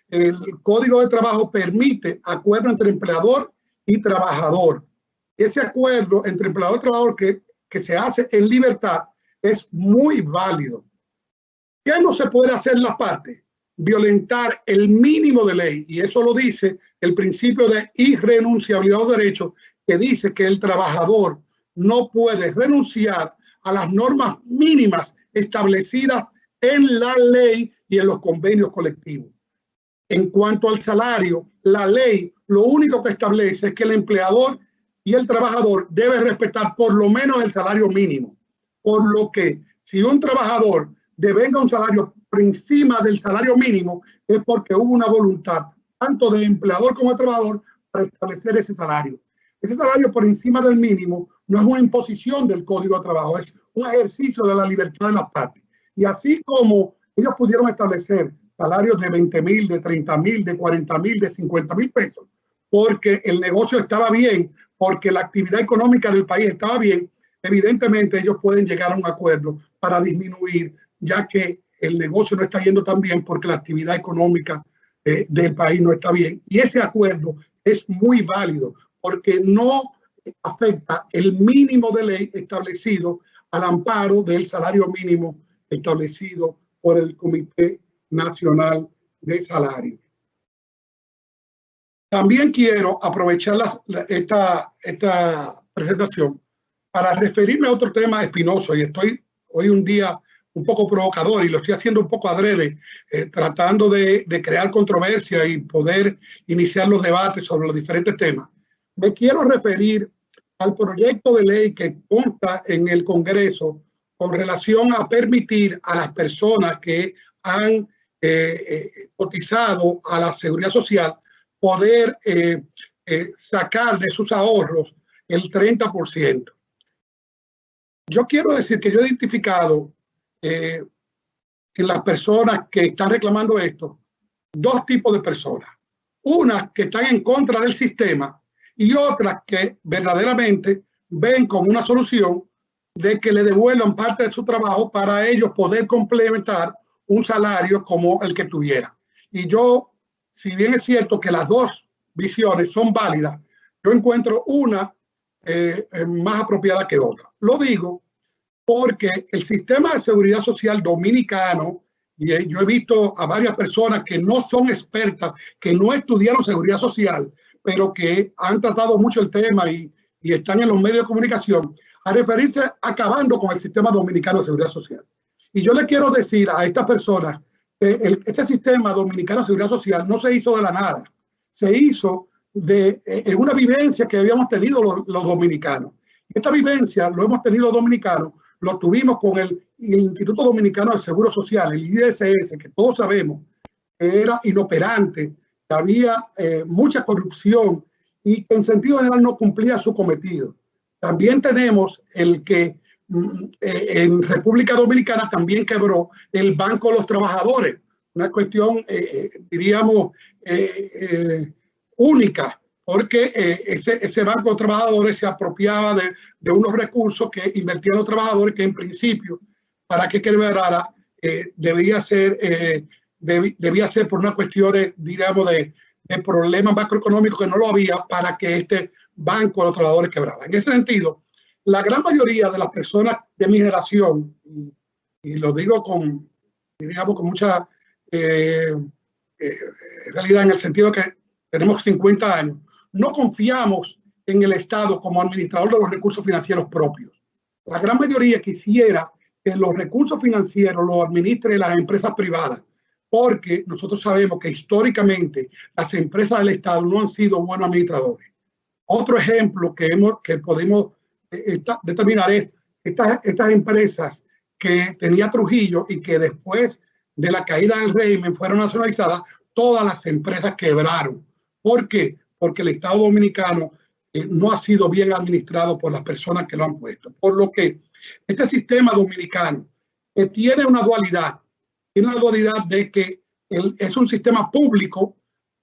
El Código de Trabajo permite acuerdo entre empleador y trabajador. Ese acuerdo entre empleador y trabajador que se hace en libertad es muy válido. ¿Qué no se puede hacer en las partes? Violentar el mínimo de ley, y eso lo dice el principio de irrenunciabilidad de derechos, que dice que el trabajador no puede renunciar a las normas mínimas establecidas en la ley y en los convenios colectivos. En cuanto al salario, la ley lo único que establece es que el empleador y el trabajador deben respetar por lo menos el salario mínimo. Por lo que si un trabajador devenga un salario por encima del salario mínimo, es porque hubo una voluntad tanto del empleador como del trabajador para establecer ese salario. Ese salario por encima del mínimo no es una imposición del Código de Trabajo, es un ejercicio de la libertad de las partes. Y así como ellos pudieron establecer salarios de 20,000, de 30,000, de 40,000, de 50,000 pesos, porque el negocio estaba bien, porque la actividad económica del país estaba bien, evidentemente ellos pueden llegar a un acuerdo para disminuir, ya que el negocio no está yendo tan bien porque la actividad económica del país no está bien. Y ese acuerdo es muy válido porque no afecta el mínimo de ley establecido al amparo del salario mínimo establecido por el Comité Nacional de Salario. También quiero aprovechar esta presentación para referirme a otro tema espinoso, y estoy hoy un día un poco provocador y lo estoy haciendo un poco adrede, tratando de crear controversia y poder iniciar los debates sobre los diferentes temas. Me quiero referir al proyecto de ley que consta en el Congreso con relación a permitir a las personas que han cotizado a la Seguridad Social poder sacar de sus ahorros el 30%. Yo quiero decir que yo he identificado en las personas que están reclamando esto dos tipos de personas. Unas que están en contra del sistema y otras que verdaderamente ven como una solución de que le devuelvan parte de su trabajo para ellos poder complementar un salario como el que tuviera. Y yo, si bien es cierto que las dos visiones son válidas, yo encuentro una más apropiada que otra. Lo digo porque el sistema de seguridad social dominicano, y yo he visto a varias personas que no son expertas, que no estudiaron seguridad social, pero que han tratado mucho el tema y están en los medios de comunicación, a referirse acabando con el sistema dominicano de seguridad social. Y yo le quiero decir a estas personas que este sistema dominicano de seguridad social no se hizo de la nada, se hizo de una vivencia que habíamos tenido los dominicanos. Esta vivencia lo hemos tenido los dominicanos, lo tuvimos con el Instituto Dominicano de Seguro Social, el IDSS, que todos sabemos que era inoperante, que había mucha corrupción y que en sentido general no cumplía su cometido. También tenemos el que en República Dominicana también quebró el Banco de los Trabajadores, una cuestión, diríamos, única, porque ese Banco de Trabajadores se apropiaba de unos recursos que invertían los trabajadores, que en principio, para que quebrara, debía ser por una cuestión, diríamos, de problemas macroeconómicos que no lo había para que este Banco de los Trabajadores quebrara. En ese sentido, la gran mayoría de las personas de mi generación, y lo digo con, diríamos, con mucha realidad, en el sentido que tenemos 50 años, no confiamos en el Estado como administrador de los recursos financieros propios. La gran mayoría quisiera que los recursos financieros los administren las empresas privadas, porque nosotros sabemos que históricamente las empresas del Estado no han sido buenos administradores. Otro ejemplo que podemos determinar es estas empresas que tenía Trujillo y que después de la caída del régimen fueron nacionalizadas, todas las empresas quebraron. ¿Por qué? Porque el Estado dominicano no ha sido bien administrado por las personas que lo han puesto. Por lo que este sistema dominicano tiene una dualidad de que es un sistema público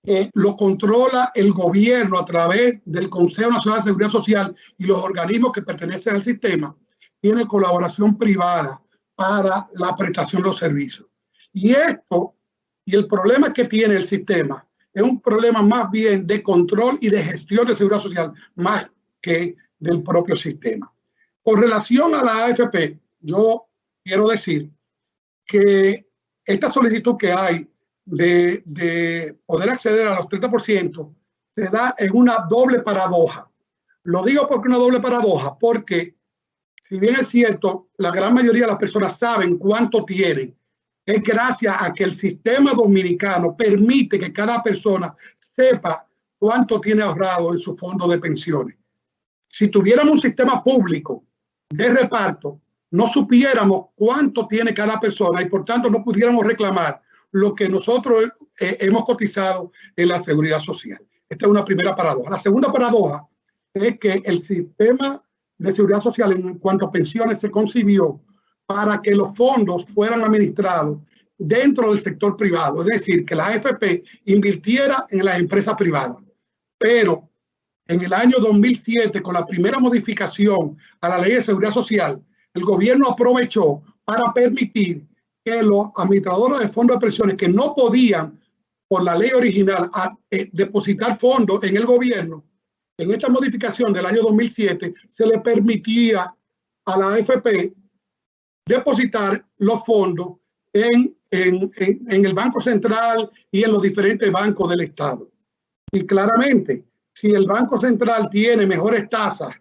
que lo controla el gobierno a través del Consejo Nacional de Seguridad Social y los organismos que pertenecen al sistema. Tiene colaboración privada para la prestación de los servicios. Y el problema que tiene el sistema es un problema más bien de control y de gestión de seguridad social, más que del propio sistema. Con relación a la AFP, yo quiero decir que esta solicitud que hay de poder acceder a los 30% se da en una doble paradoja. Lo digo porque una doble paradoja, porque si bien es cierto, la gran mayoría de las personas saben cuánto tienen, es gracias a que el sistema dominicano permite que cada persona sepa cuánto tiene ahorrado en su fondo de pensiones. Si tuviéramos un sistema público de reparto, no supiéramos cuánto tiene cada persona y por tanto no pudiéramos reclamar lo que nosotros hemos cotizado en la seguridad social. Esta es una primera paradoja. La segunda paradoja es que el sistema de seguridad social en cuanto a pensiones se concibió para que los fondos fueran administrados dentro del sector privado, es decir, que la AFP invirtiera en las empresas privadas. Pero en el año 2007, con la primera modificación a la Ley de Seguridad Social, el gobierno aprovechó para permitir que los administradores de fondos de pensiones que no podían, por la ley original, depositar fondos en el gobierno, en esta modificación del año 2007, se le permitía a la AFP depositar los fondos en el Banco Central y en los diferentes bancos del Estado. Y claramente, si el Banco Central tiene mejores tasas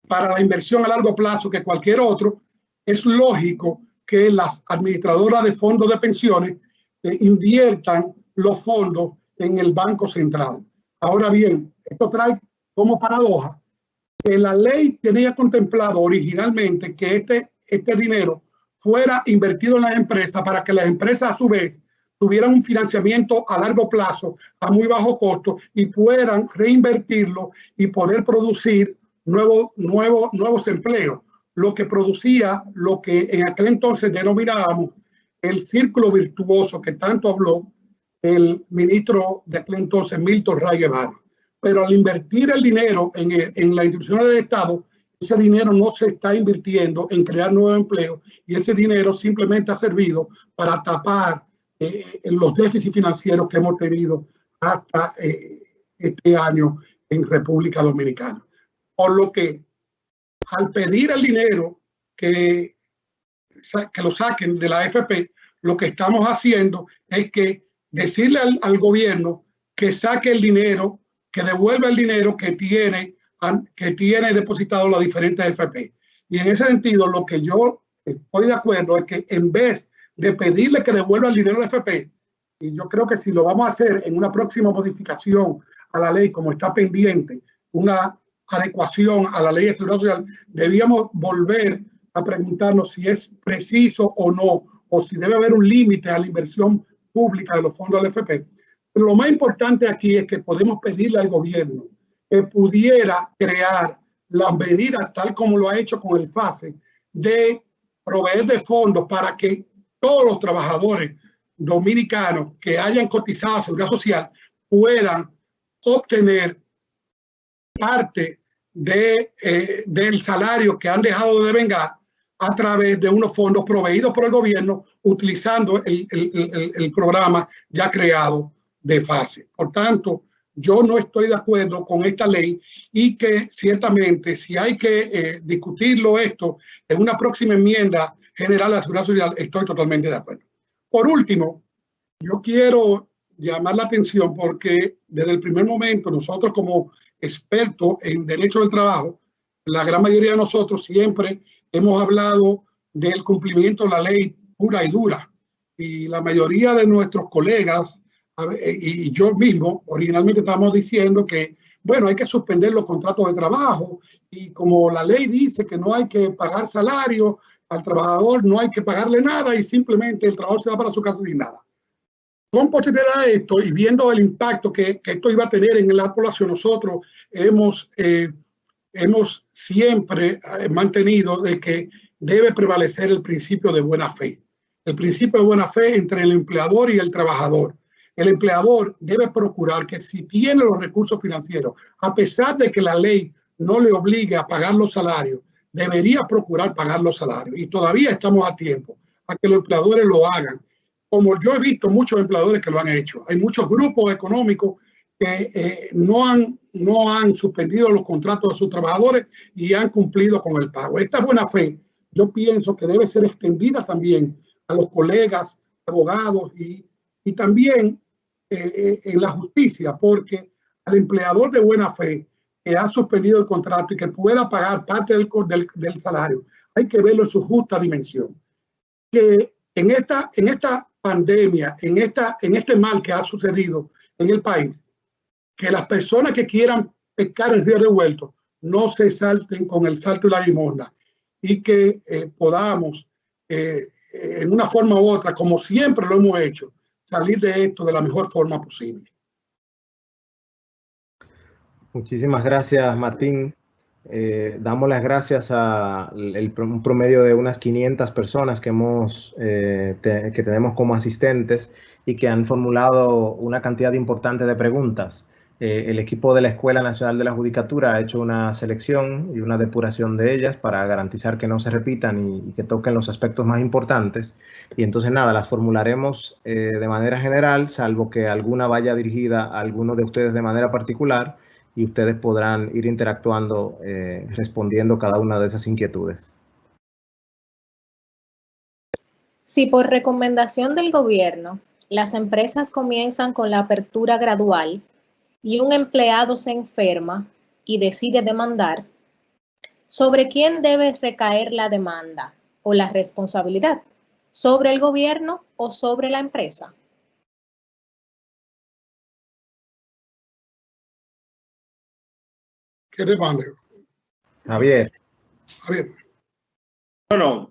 para la inversión a largo plazo que cualquier otro, es lógico que las administradoras de fondos de pensiones inviertan los fondos en el Banco Central. Ahora bien, esto trae como paradoja que la ley tenía contemplado originalmente que este dinero fuera invertido en las empresas para que las empresas a su vez tuvieran un financiamiento a largo plazo, a muy bajo costo, y puedan reinvertirlo y poder producir nuevos empleos, lo que producía lo que en aquel entonces denominábamos el círculo virtuoso que tanto habló el ministro de aquel entonces, Milton Ray Guevara. Pero al invertir el dinero en las instituciones del Estado, ese dinero no se está invirtiendo en crear nuevos empleos y ese dinero simplemente ha servido para tapar los déficits financieros que hemos tenido hasta este año en República Dominicana. Por lo que al pedir el dinero que lo saquen de la AFP, lo que estamos haciendo es que decirle al gobierno que saque el dinero, que devuelva el dinero que tiene depositado las diferentes AFP. Y en ese sentido, lo que yo estoy de acuerdo es que en vez de pedirle que devuelva el dinero de AFP, y yo creo que si lo vamos a hacer en una próxima modificación a la ley, como está pendiente, una adecuación a la ley de seguridad social, debíamos volver a preguntarnos si es preciso o no, o si debe haber un límite a la inversión pública de los fondos del AFP. Pero lo más importante aquí es que podemos pedirle al gobierno que pudiera crear las medidas, tal como lo ha hecho con el FASE, de proveer de fondos para que todos los trabajadores dominicanos que hayan cotizado a Seguridad Social puedan obtener parte del salario que han dejado de devengar a través de unos fondos proveídos por el gobierno utilizando el programa ya creado de FASE. Por tanto, yo no estoy de acuerdo con esta ley y que ciertamente si hay que discutirlo esto en una próxima enmienda general a la Seguridad Social, estoy totalmente de acuerdo. Por último, yo quiero llamar la atención porque desde el primer momento nosotros como expertos en derecho del trabajo, la gran mayoría de nosotros siempre hemos hablado del cumplimiento de la ley pura y dura. Y la mayoría de nuestros colegas y yo mismo, originalmente estábamos diciendo que, bueno, hay que suspender los contratos de trabajo y como la ley dice que no hay que pagar salario al trabajador, no hay que pagarle nada y simplemente el trabajador se va para su casa sin nada. Con posterioridad a esto y viendo el impacto que esto iba a tener en la población, nosotros hemos siempre mantenido de que debe prevalecer el principio de buena fe. El principio de buena fe entre el empleador y el trabajador. El empleador debe procurar que si tiene los recursos financieros, a pesar de que la ley no le obligue a pagar los salarios, debería procurar pagar los salarios. Y todavía estamos a tiempo a que los empleadores lo hagan. Como yo he visto muchos empleadores que lo han hecho. Hay muchos grupos económicos que no han suspendido los contratos de sus trabajadores y han cumplido con el pago. Esta buena fe, yo pienso que debe ser extendida también a los colegas, abogados y también en la justicia, porque al empleador de buena fe que ha suspendido el contrato y que pueda pagar parte del salario, hay que verlo en su justa dimensión. Que en esta pandemia, en este mal que ha sucedido en el país, que las personas que quieran pescar en río revuelto no se salten con el salto y la limosna y que podamos, en una forma u otra, como siempre lo hemos hecho, salir de esto de la mejor forma posible. Muchísimas gracias, Martín. Damos las gracias a un promedio de unas 500 personas que tenemos como asistentes y que han formulado una cantidad importante de preguntas. El equipo de la Escuela Nacional de la Judicatura ha hecho una selección y una depuración de ellas para garantizar que no se repitan y que toquen los aspectos más importantes. Y entonces nada, las formularemos de manera general, salvo que alguna vaya dirigida a alguno de ustedes de manera particular y ustedes podrán ir interactuando, respondiendo cada una de esas inquietudes. Si por recomendación del gobierno las empresas comienzan con la apertura gradual y un empleado se enferma y decide demandar, ¿sobre quién debe recaer la demanda o la responsabilidad? ¿Sobre el gobierno o sobre la empresa? ¿Qué demanda? Javier. Javier. Bueno,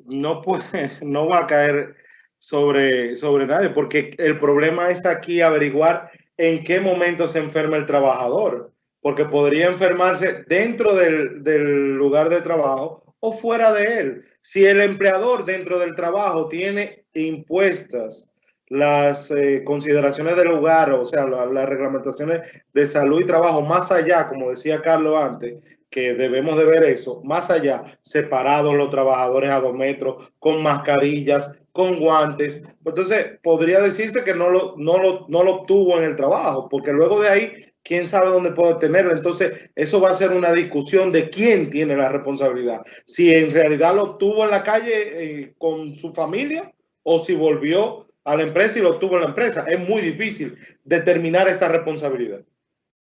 no va a caer sobre nadie, porque el problema es aquí averiguar en qué momento se enferma el trabajador, porque podría enfermarse dentro del lugar de trabajo o fuera de él. Si el empleador dentro del trabajo tiene impuestas las consideraciones del lugar, o sea, las reglamentaciones de salud y trabajo, más allá, como decía Carlos antes, que debemos de ver eso, más allá, separados los trabajadores a 2 metros, con mascarillas, con guantes. Entonces, podría decirse que no lo obtuvo en el trabajo, porque luego de ahí, quién sabe dónde puede tenerlo. Entonces, eso va a ser una discusión de quién tiene la responsabilidad. Si en realidad lo obtuvo en la calle con su familia o si volvió a la empresa y lo obtuvo en la empresa. Es muy difícil determinar esa responsabilidad.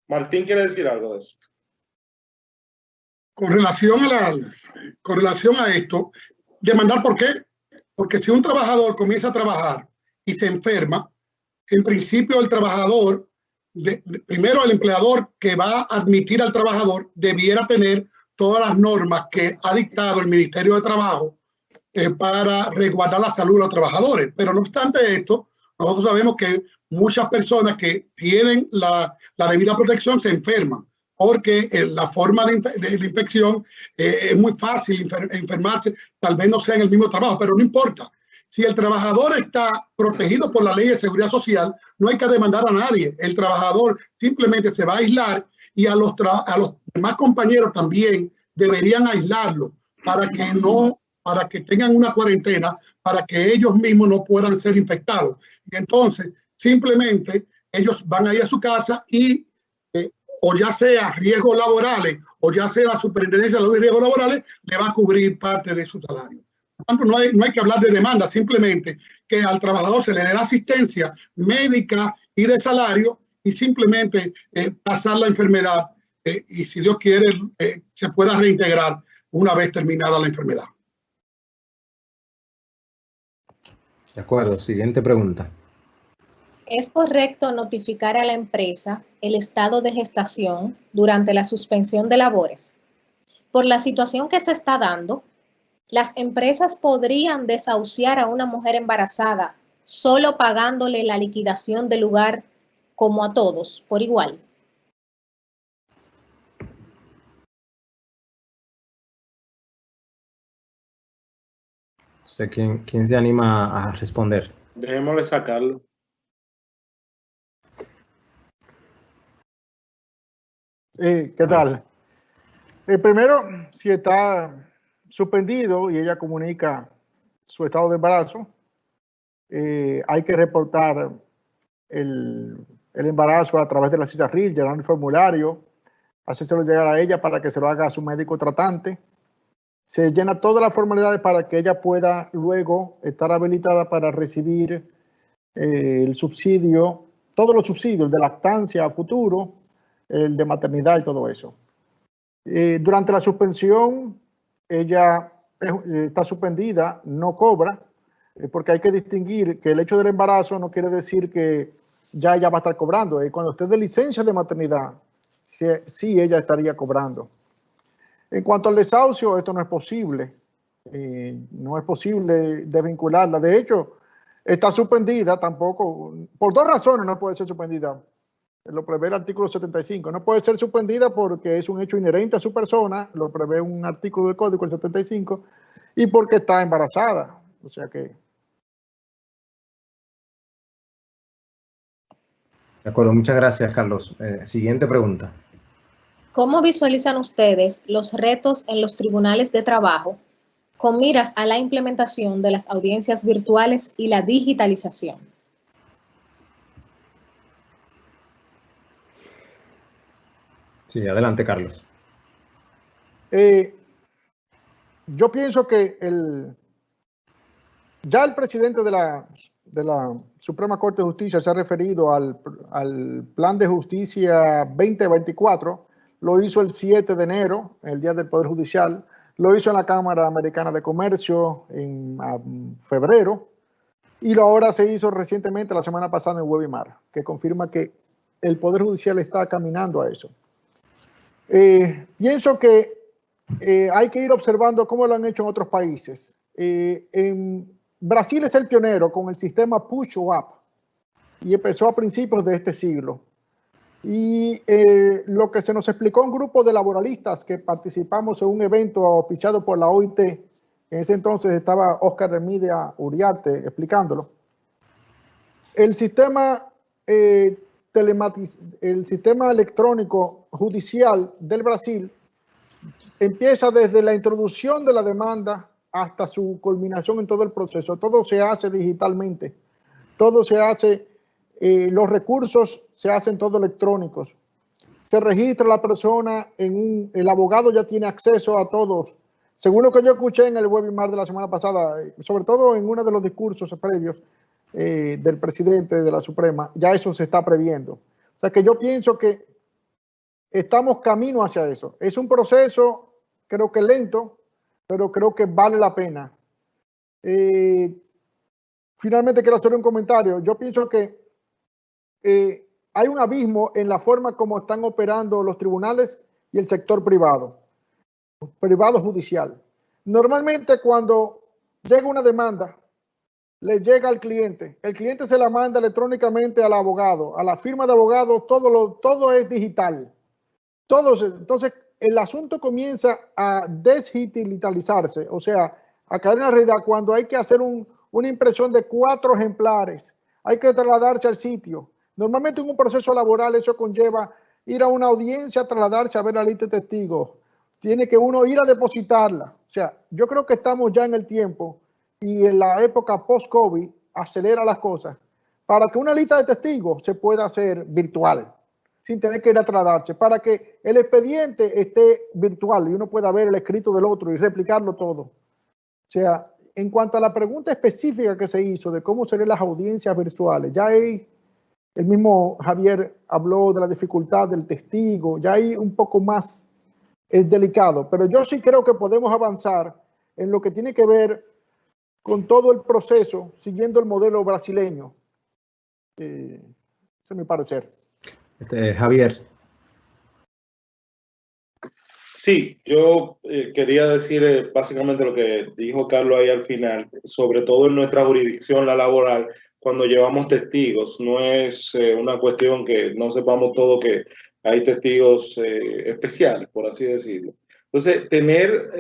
Martín quiere decir algo de eso. Con relación a esto, demandar ¿por qué? Porque si un trabajador comienza a trabajar y se enferma, en principio el trabajador, primero el empleador que va a admitir al trabajador debiera tener todas las normas que ha dictado el Ministerio de Trabajo para resguardar la salud de los trabajadores. Pero no obstante esto, nosotros sabemos que muchas personas que tienen la debida protección se enferman, porque la forma de infección es muy fácil enfermarse, tal vez no sea en el mismo trabajo, pero no importa. Si el trabajador está protegido por la ley de seguridad social, no hay que demandar a nadie. El trabajador simplemente se va a aislar y a los demás compañeros también deberían aislarlo para que tengan una cuarentena, para que ellos mismos no puedan ser infectados. Y entonces, simplemente, ellos van a ir a su casa y o ya sea riesgos laborales o ya sea la superintendencia de los riesgos laborales, le va a cubrir parte de su salario. Por tanto, no hay que hablar de demanda, simplemente que al trabajador se le dé asistencia médica y de salario y simplemente pasar la enfermedad y si Dios quiere se pueda reintegrar una vez terminada la enfermedad. De acuerdo, siguiente pregunta. ¿Es correcto notificar a la empresa el estado de gestación durante la suspensión de labores? Por la situación que se está dando, las empresas podrían desahuciar a una mujer embarazada solo pagándole la liquidación del lugar como a todos, por igual. ¿Quién se anima a responder? Dejémosle sacarlo. ¿Qué tal? Primero, si está suspendido y ella comunica su estado de embarazo, hay que reportar el embarazo a través de la CISARRIL, llenar el formulario, hacérselo llegar a ella para que se lo haga a su médico tratante. Se llena todas las formalidades para que ella pueda luego estar habilitada para recibir el subsidio, todos los subsidios, el de lactancia a futuro, el de maternidad y todo eso. Durante la suspensión, ella está suspendida, no cobra, porque hay que distinguir que el hecho del embarazo no quiere decir que ya ella va a estar cobrando. Cuando usted de licencia de maternidad, sí ella estaría cobrando. En cuanto al desahucio, esto no es posible. No es posible desvincularla. De hecho, está suspendida tampoco. Por 2 razones no puede ser suspendida. Lo prevé el artículo 75. No puede ser suspendida porque es un hecho inherente a su persona, lo prevé un artículo del Código, el 75, y porque está embarazada. O sea que... De acuerdo, muchas gracias, Carlos. Siguiente pregunta. ¿Cómo visualizan ustedes los retos en los tribunales de trabajo con miras a la implementación de las audiencias virtuales y la digitalización? Sí, adelante, Carlos. Yo pienso que ya el presidente de la Suprema Corte de Justicia se ha referido al Plan de Justicia 2024, lo hizo el 7 de enero, el Día del Poder Judicial, lo hizo en la Cámara Americana de Comercio en febrero, y ahora se hizo recientemente, la semana pasada, en Webimar, que confirma que el Poder Judicial está caminando a eso. Pienso que hay que ir observando cómo lo han hecho en otros países. En Brasil es el pionero con el sistema Push Up, y empezó a principios de este siglo. Y lo que se nos explicó un grupo de laboralistas que participamos en un evento auspiciado por la OIT, en ese entonces estaba Oscar Remídez Uriarte explicándolo. El sistema, el sistema electrónico judicial del Brasil empieza desde la introducción de la demanda hasta su culminación en todo el proceso. Todo se hace digitalmente, todo se hace, los recursos se hacen todo electrónicos. Se registra la persona el abogado ya tiene acceso a todos. Según lo que yo escuché en el webinar de la semana pasada, sobre todo en uno de los discursos previos del presidente de la Suprema, ya eso se está previendo. O sea que yo pienso que estamos camino hacia eso. Es un proceso, creo que lento, pero creo que vale la pena. Finalmente quiero hacer un comentario. Yo pienso que hay un abismo en la forma como están operando los tribunales y el sector privado judicial. Normalmente cuando llega una demanda, le llega al cliente, el cliente se la manda electrónicamente al abogado, a la firma de abogados, todo es digital. Entonces el asunto comienza a desdigitalizarse, o sea, a caer en la realidad cuando hay que hacer una impresión de 4 ejemplares, hay que trasladarse al sitio. Normalmente en un proceso laboral eso conlleva ir a una audiencia, trasladarse a ver la lista de testigos. Tiene que uno ir a depositarla. O sea, yo creo que estamos ya en el tiempo y en la época post-COVID acelera las cosas para que una lista de testigos se pueda hacer virtual, sin tener que ir a trasladarse, para que el expediente esté virtual y uno pueda ver el escrito del otro y replicarlo todo. O sea, en cuanto a la pregunta específica que se hizo de cómo serían las audiencias virtuales, ya hay, el mismo Javier habló de la dificultad del testigo, ya hay un poco más, es delicado, pero yo sí creo que podemos avanzar en lo que tiene que ver con todo el proceso, siguiendo el modelo brasileño. Ese es mi parecer. Javier. Sí, yo quería decir básicamente lo que dijo Carlos ahí al final, sobre todo en nuestra jurisdicción, la laboral, cuando llevamos testigos. No es una cuestión que no sepamos todo que hay testigos especiales, por así decirlo. Entonces, tener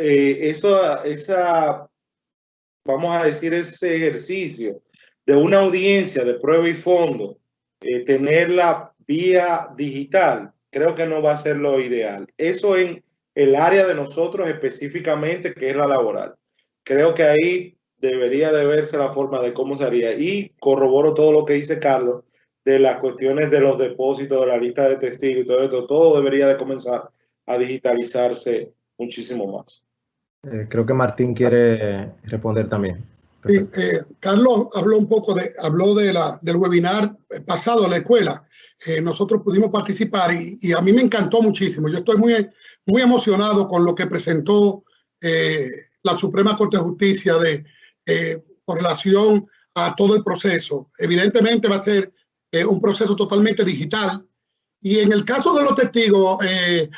vamos a decir, ese ejercicio de una audiencia de prueba y fondo, tenerla vía digital, creo que no va a ser lo ideal. Eso en el área de nosotros específicamente, que es la laboral. Creo que ahí debería de verse la forma de cómo se haría. Y corroboro todo lo que dice Carlos de las cuestiones de los depósitos, de la lista de testigos y todo esto. Todo debería de comenzar a digitalizarse muchísimo más. Creo que Martín quiere responder también. Sí, Carlos habló un poco del webinar pasado a la escuela. Nosotros pudimos participar y a mí me encantó muchísimo. Yo estoy muy emocionado con lo que presentó la Suprema Corte de Justicia con relación a todo el proceso. Evidentemente va a ser un proceso totalmente digital. Y en el caso de los testigos,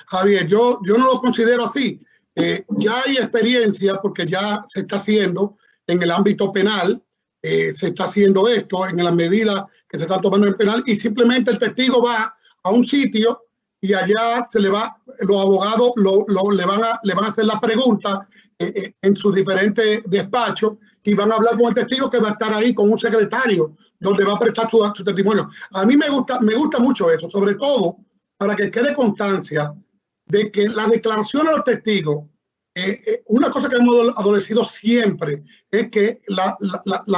Javier, yo no lo considero así. Ya hay experiencia porque ya se está haciendo en el ámbito penal, se está haciendo esto en las medidas que se están tomando en el penal y simplemente el testigo va a un sitio y allá los abogados le van a hacer la pregunta en sus diferentes despachos y van a hablar con el testigo que va a estar ahí con un secretario donde va a prestar su testimonio. A mí me gusta mucho eso, sobre todo para que quede constancia de que la declaración de los testigos, una cosa que hemos adolecido siempre es que la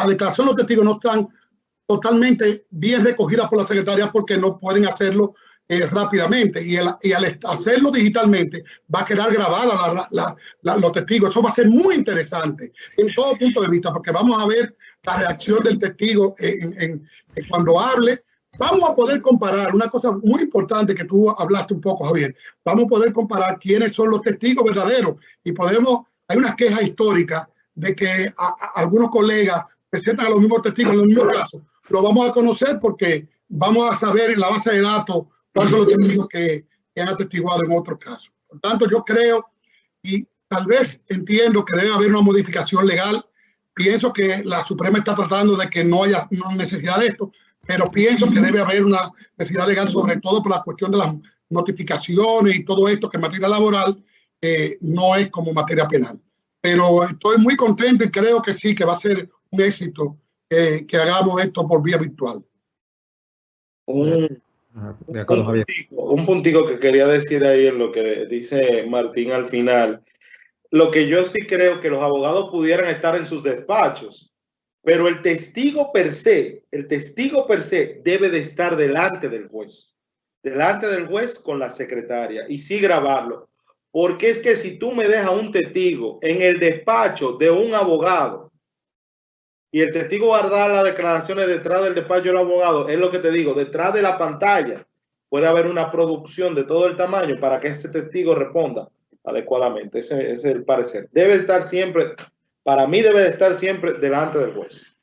declaración de los testigos no están totalmente bien recogidas por la secretaria porque no pueden hacerlo rápidamente y al hacerlo digitalmente va a quedar grabada los testigos. Eso va a ser muy interesante en todo punto de vista porque vamos a ver la reacción del testigo cuando hable, vamos a poder comparar una cosa muy importante que tú hablaste un poco, Javier. Vamos a poder comparar quiénes son los testigos verdaderos y hay unas quejas históricas de que algunos colegas presentan a los mismos testigos en los mismos casos. Lo vamos a conocer porque vamos a saber en la base de datos cuáles son los testigos que han atestiguado en otros casos. Por tanto, yo creo y tal vez entiendo que debe haber una modificación legal. Pienso que la Suprema está tratando de que no haya necesidad de esto, pero pienso que debe haber una necesidad legal, sobre todo por la cuestión de las notificaciones y todo esto, que en materia laboral no es como materia penal. Pero estoy muy contento y creo que sí, que va a ser un éxito que hagamos esto por vía virtual. Un puntico que quería decir ahí en lo que dice Martín al final. Lo que yo sí creo que los abogados pudieran estar en sus despachos, pero el testigo per se debe de estar delante del juez con la secretaria y sí grabarlo. Porque es que si tú me dejas un testigo en el despacho de un abogado y el testigo va a dar las declaraciones detrás del despacho del abogado, es lo que te digo, detrás de la pantalla puede haber una producción de todo el tamaño para que ese testigo responda adecuadamente. Ese es el parecer. Debe estar siempre, para mí debe estar siempre delante del juez.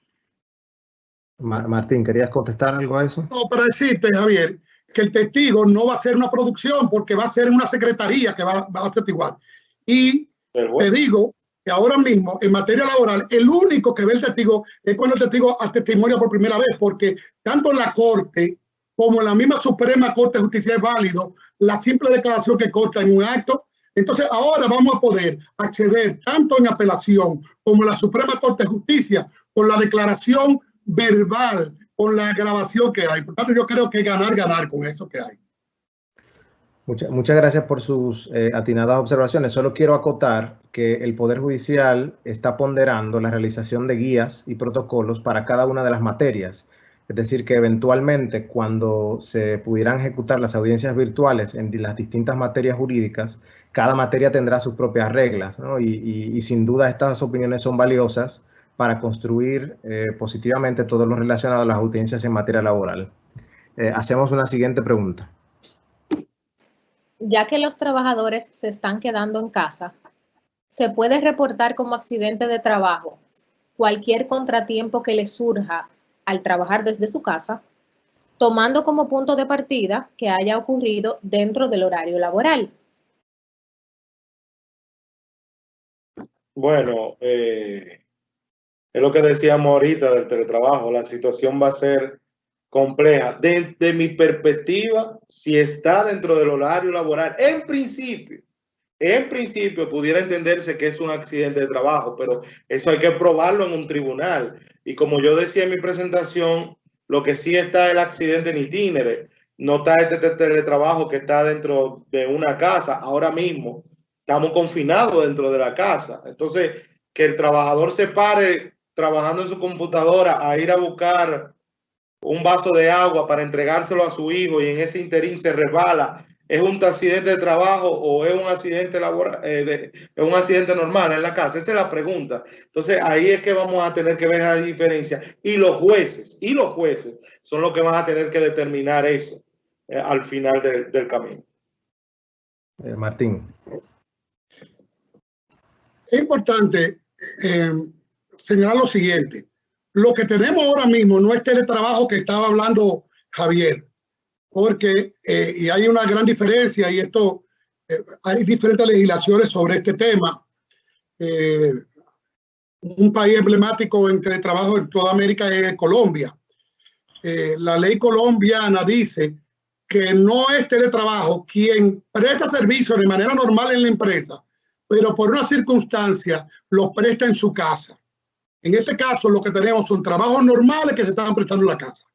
Martín, ¿querías contestar algo a eso? No, para decirte, Javier, que el testigo no va a ser una producción porque va a ser una secretaría que va a testiguar. Y te digo que ahora mismo, en materia laboral, el único que ve el testigo es cuando el testigo testimonia por primera vez, porque tanto en la Corte como en la misma Suprema Corte de Justicia es válido la simple declaración que consta en un acto. Entonces, ahora vamos a poder acceder tanto en apelación como en la Suprema Corte de Justicia con la declaración verbal, con la grabación que hay. Por tanto, yo creo que ganar con eso que hay. Muchas gracias por sus atinadas observaciones. Solo quiero acotar que el Poder Judicial está ponderando la realización de guías y protocolos para cada una de las materias. Es decir, que eventualmente cuando se pudieran ejecutar las audiencias virtuales en las distintas materias jurídicas, cada materia tendrá sus propias reglas, ¿no? Y sin duda estas opiniones son valiosas para construir positivamente todo lo relacionado a las audiencias en materia laboral. Hacemos una siguiente pregunta. Ya que los trabajadores se están quedando en casa, ¿se puede reportar como accidente de trabajo cualquier contratiempo que les surja al trabajar desde su casa, tomando como punto de partida que haya ocurrido dentro del horario laboral? Bueno, es lo que decíamos ahorita del teletrabajo. La situación va a ser compleja. De mi perspectiva, si está dentro del horario laboral, en principio pudiera entenderse que es un accidente de trabajo, pero eso hay que probarlo en un tribunal. Y como yo decía en mi presentación, lo que sí está el accidente en itinere, no está este teletrabajo que está dentro de una casa. Ahora mismo estamos confinados dentro de la casa. Entonces, que el trabajador se pare trabajando en su computadora a ir a buscar un vaso de agua para entregárselo a su hijo y en ese interín se resbala, ¿es un accidente de trabajo o es un accidente laboral, es un accidente normal en la casa? Esa es la pregunta. Entonces ahí es que vamos a tener que ver la diferencia y los jueces son los que van a tener que determinar eso al final del camino. Martín. Es importante señalar lo siguiente. Lo que tenemos ahora mismo no es teletrabajo que estaba hablando Javier, porque y hay una gran diferencia y esto hay diferentes legislaciones sobre este tema. Un país emblemático en teletrabajo en toda América es Colombia. La ley colombiana dice que no es teletrabajo quien presta servicio de manera normal en la empresa, pero por una circunstancia los presta en su casa. En este caso, lo que tenemos son trabajos normales que se están prestando en la casa.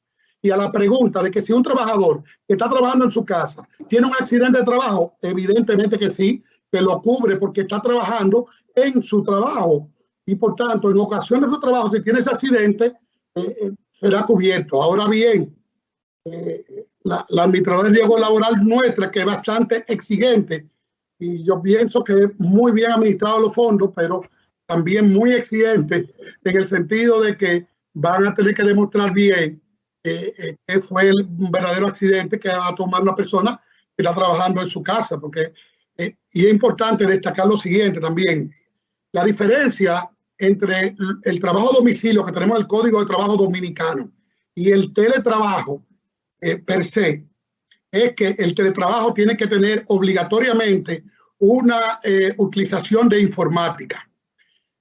Y a la pregunta de que si un trabajador que está trabajando en su casa tiene un accidente de trabajo, evidentemente que sí, que lo cubre porque está trabajando en su trabajo. Y por tanto, en ocasión de su trabajo, si tiene ese accidente, será cubierto. Ahora bien, la administradora de riesgo laboral nuestra, que es bastante exigente, y yo pienso que es muy bien administrado los fondos, pero también muy exigente en el sentido de que van a tener que demostrar bien que fue un verdadero accidente que va a tomar una persona que está trabajando en su casa, porque y es importante destacar lo siguiente también, la diferencia entre el trabajo a domicilio, que tenemos el Código de Trabajo Dominicano, y el teletrabajo per se, es que el teletrabajo tiene que tener obligatoriamente una utilización de informática.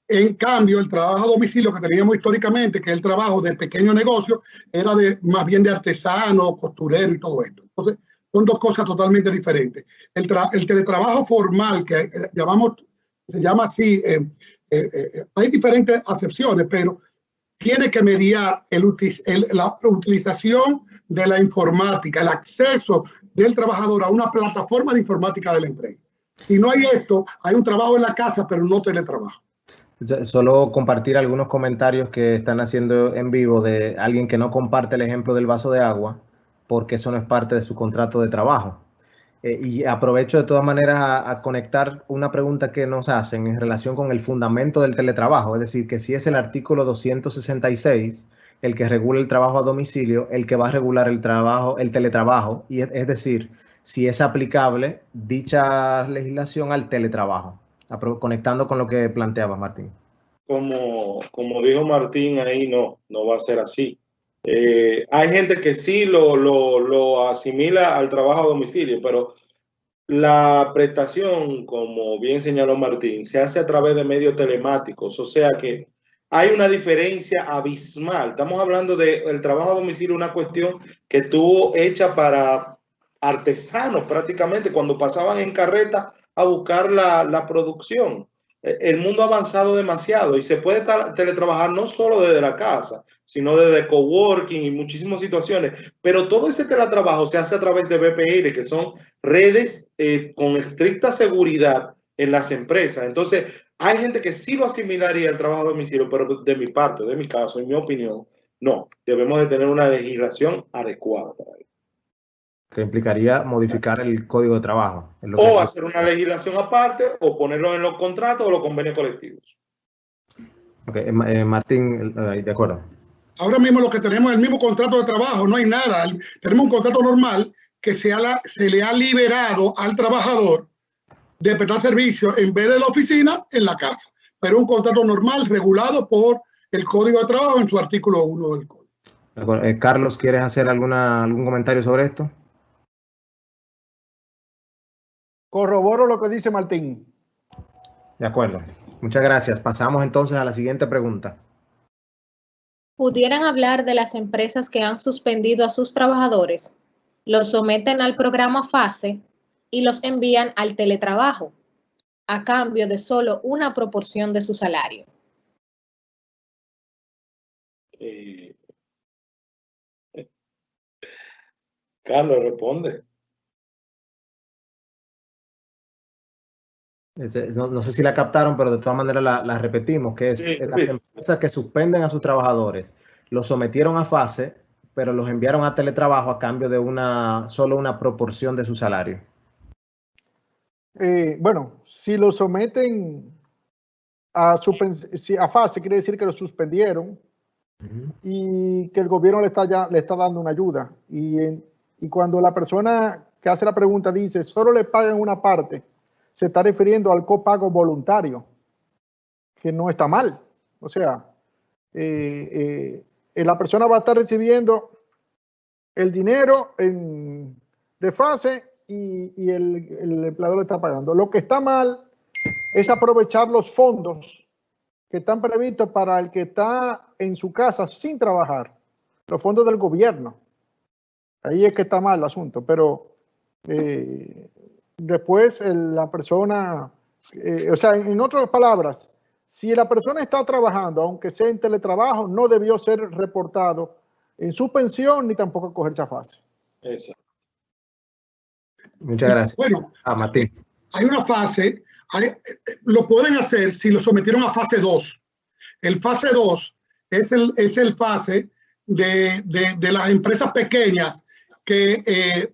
En cambio, el trabajo a domicilio que teníamos históricamente, que es el trabajo de pequeño negocio, era más bien de artesano, costurero y todo esto. Entonces, son dos cosas totalmente diferentes. El teletrabajo formal, que se llama así, hay diferentes acepciones, pero tiene que mediar la utilización de la informática, el acceso del trabajador a una plataforma de informática de la empresa. Si no hay esto, hay un trabajo en la casa, pero no teletrabajo. Solo compartir algunos comentarios que están haciendo en vivo de alguien que no comparte el ejemplo del vaso de agua, porque eso no es parte de su contrato de trabajo. Y aprovecho de todas maneras a conectar una pregunta que nos hacen en relación con el fundamento del teletrabajo, es decir, que si es el artículo 266 el que regula el trabajo a domicilio, el que va a regular el teletrabajo, y es decir, si es aplicable dicha legislación al teletrabajo, conectando con lo que planteaba Martín. Como dijo Martín ahí, no va a ser así. Hay gente que sí lo asimila al trabajo a domicilio, pero la prestación, como bien señaló Martín, se hace a través de medios telemáticos, o sea que hay una diferencia abismal. Estamos hablando del trabajo a domicilio, una cuestión que estuvo hecha para artesanos prácticamente, cuando pasaban en carreta a buscar la producción. El mundo ha avanzado demasiado y se puede teletrabajar no solo desde la casa, sino desde coworking y muchísimas situaciones, pero todo ese teletrabajo se hace a través de VPN, que son redes con estricta seguridad en las empresas. Entonces, hay gente que sí lo asimilaría al trabajo a domicilio, pero de mi parte, de mi caso, en mi opinión, no. Debemos de tener una legislación adecuada para ello. Que implicaría modificar el Código de Trabajo. O hacer una legislación aparte, o ponerlo en los contratos o los convenios colectivos. Ok, Martín, de acuerdo. Ahora mismo lo que tenemos es el mismo contrato de trabajo, no hay nada. Tenemos un contrato normal que se le ha liberado al trabajador de prestar servicio en vez de la oficina en la casa. Pero un contrato normal regulado por el Código de Trabajo en su artículo 1 del Código. Carlos, ¿quieres hacer algún comentario sobre esto? Corroboro lo que dice Martín. De acuerdo. Muchas gracias. Pasamos entonces a la siguiente pregunta. ¿Pudieran hablar de las empresas que han suspendido a sus trabajadores, los someten al programa FASE y los envían al teletrabajo a cambio de solo una proporción de su salario? Carlos, responde. No sé si la captaron, pero de todas maneras la repetimos, que es las empresas que suspenden a sus trabajadores, los sometieron a FASE, pero los enviaron a teletrabajo a cambio de solo una proporción de su salario. Bueno, si lo someten a FASE, quiere decir que lo suspendieron y que el gobierno le está dando una ayuda. Y cuando la persona que hace la pregunta dice, solo le pagan una parte, se está refiriendo al copago voluntario, que no está mal. O sea, la persona va a estar recibiendo el dinero de FASE y el empleador le está pagando. Lo que está mal es aprovechar los fondos que están previstos para el que está en su casa sin trabajar, los fondos del gobierno. Ahí es que está mal el asunto, pero después la persona, o sea, en otras palabras, si la persona está trabajando, aunque sea en teletrabajo, no debió ser reportado en su pensión ni tampoco cogerse a FASE. Exacto. Muchas gracias. Bueno, Martín. Hay una fase, lo pueden hacer si lo sometieron a fase 2. El fase 2 es el fase de las empresas pequeñas, que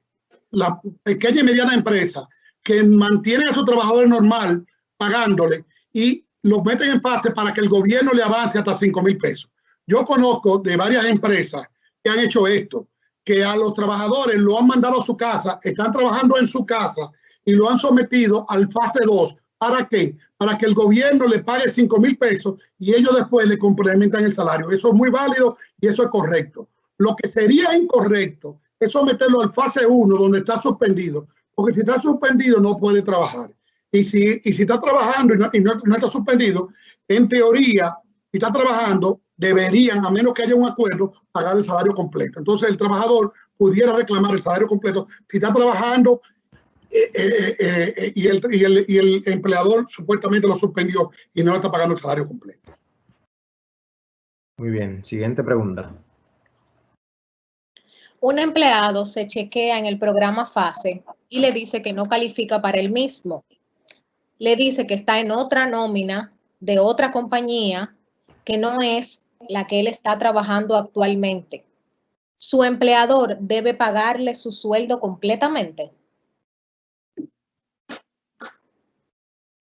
la pequeña y mediana empresa que mantienen a sus trabajadores normal pagándole y los meten en fase para que el gobierno le avance hasta 5,000 pesos. Yo conozco de varias empresas que han hecho esto, que a los trabajadores lo han mandado a su casa, están trabajando en su casa y lo han sometido al fase 2. ¿Para qué? Para que el gobierno le pague 5,000 pesos y ellos después le complementan el salario. Eso es muy válido y eso es correcto. Lo que sería incorrecto es someterlo al fase 1, donde está suspendido, porque si está suspendido no puede trabajar. Y si está trabajando y no está suspendido, en teoría, si está trabajando, deberían, a menos que haya un acuerdo, pagar el salario completo. Entonces el trabajador pudiera reclamar el salario completo si está trabajando y el empleador supuestamente lo suspendió y no está pagando el salario completo. Muy bien, siguiente pregunta. Un empleado se chequea en el programa FASE y le dice que no califica para el mismo. Le dice que está en otra nómina de otra compañía que no es la que él está trabajando actualmente. ¿Su empleador debe pagarle su sueldo completamente?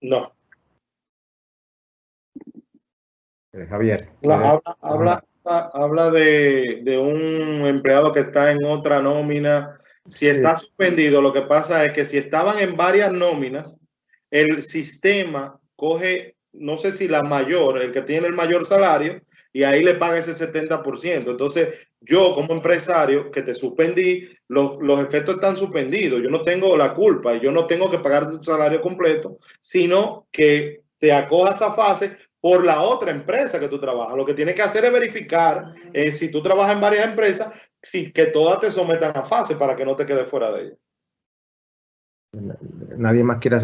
No. Javier. Habla de un empleado que está en otra nómina. Si está suspendido, lo que pasa es que si estaban en varias nóminas, el sistema coge, no sé si la mayor, el que tiene el mayor salario, y ahí le paga ese 70%. Entonces, yo como empresario que te suspendí, los efectos están suspendidos. Yo no tengo la culpa y yo no tengo que pagar tu salario completo, sino que te acojas a fase por la otra empresa que tú trabajas. Lo que tienes que hacer es verificar si tú trabajas en varias empresas, que todas te sometan a fase para que no te quedes fuera de ella. ¿Nadie más quiere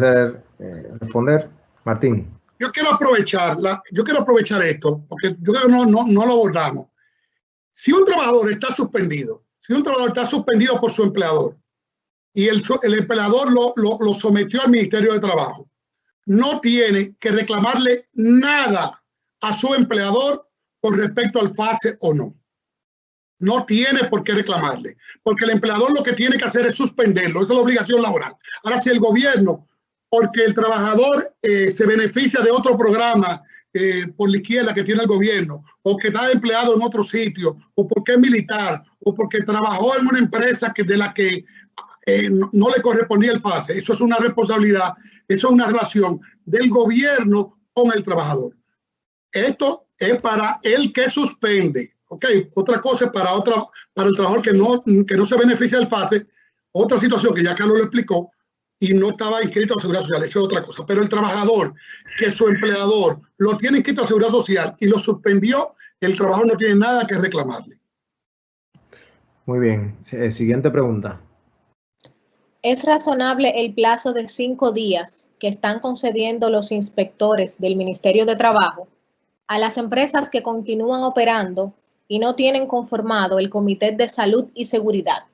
responder? Martín. Yo quiero aprovechar esto, porque yo creo que no lo abordamos. Si un trabajador está suspendido, por su empleador y el empleador lo sometió al Ministerio de Trabajo, no tiene que reclamarle nada a su empleador con respecto al FASE o no. No tiene por qué reclamarle, porque el empleador lo que tiene que hacer es suspenderlo. Esa es la obligación laboral. Ahora, si el gobierno, porque el trabajador se beneficia de otro programa por la izquierda que tiene el gobierno, o que está empleado en otro sitio, o porque es militar, o porque trabajó en una empresa de la que no le correspondía el FASE, eso es una responsabilidad, eso es una relación del gobierno con el trabajador. Esto es para el que suspende. Okay. Otra cosa es para el trabajador que no se beneficia del FASE, otra situación que ya Carlos lo explicó, y no estaba inscrito a Seguridad Social, eso es otra cosa. Pero el trabajador que su empleador lo tiene inscrito a Seguridad Social y lo suspendió, el trabajador no tiene nada que reclamarle. Muy bien. Siguiente pregunta. ¿Es razonable el plazo de 5 días que están concediendo los inspectores del Ministerio de Trabajo a las empresas que continúan operando y no tienen conformado el Comité de Salud y Seguridad?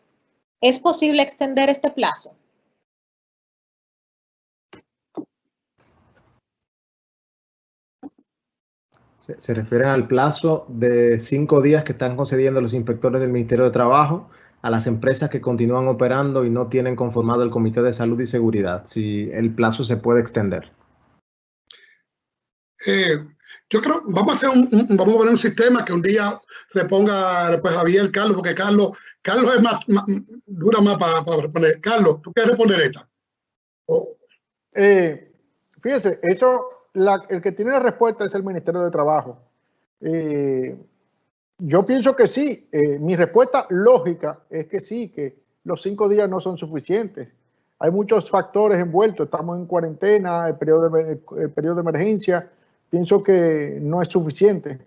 ¿Es posible extender este plazo? Se refieren al plazo de 5 días que están concediendo los inspectores del Ministerio de Trabajo a las empresas que continúan operando y no tienen conformado el Comité de Salud y Seguridad, si el plazo se puede extender. Yo creo, vamos a poner un sistema que un día reponga pues, Javier, Carlos, porque Carlos es dura más para responder. Carlos, ¿tú quieres responder esta? Fíjese, el que tiene la respuesta es el Ministerio de Trabajo. Yo pienso que sí. Mi respuesta lógica es que sí, que los 5 días no son suficientes. Hay muchos factores envueltos. Estamos en cuarentena, el periodo de emergencia. Pienso que no es suficiente.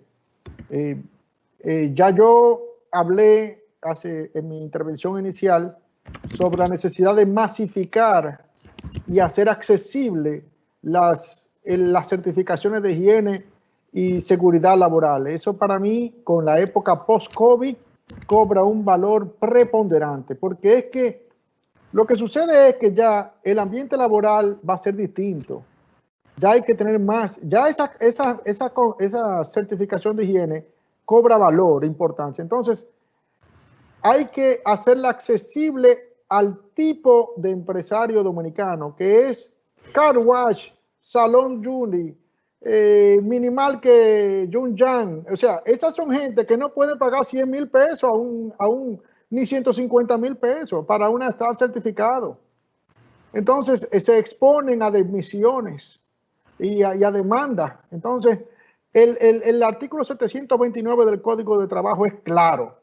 Ya yo hablé en mi intervención inicial sobre la necesidad de masificar y hacer accesible las certificaciones de higiene y seguridad laboral. Eso para mí, con la época post-COVID, cobra un valor preponderante, porque es que lo que sucede es que ya el ambiente laboral va a ser distinto. Ya hay que tener más, ya esa certificación de higiene cobra valor, importancia. Entonces, hay que hacerla accesible al tipo de empresario dominicano, que es car wash, salón Juli, minimal que Jun Yang. O sea, esas son gente que no puede pagar 100,000 pesos ni 150,000 pesos para estar certificado. Entonces, se exponen a demisiones y a demandas. Entonces, el artículo 729 del Código de Trabajo es claro.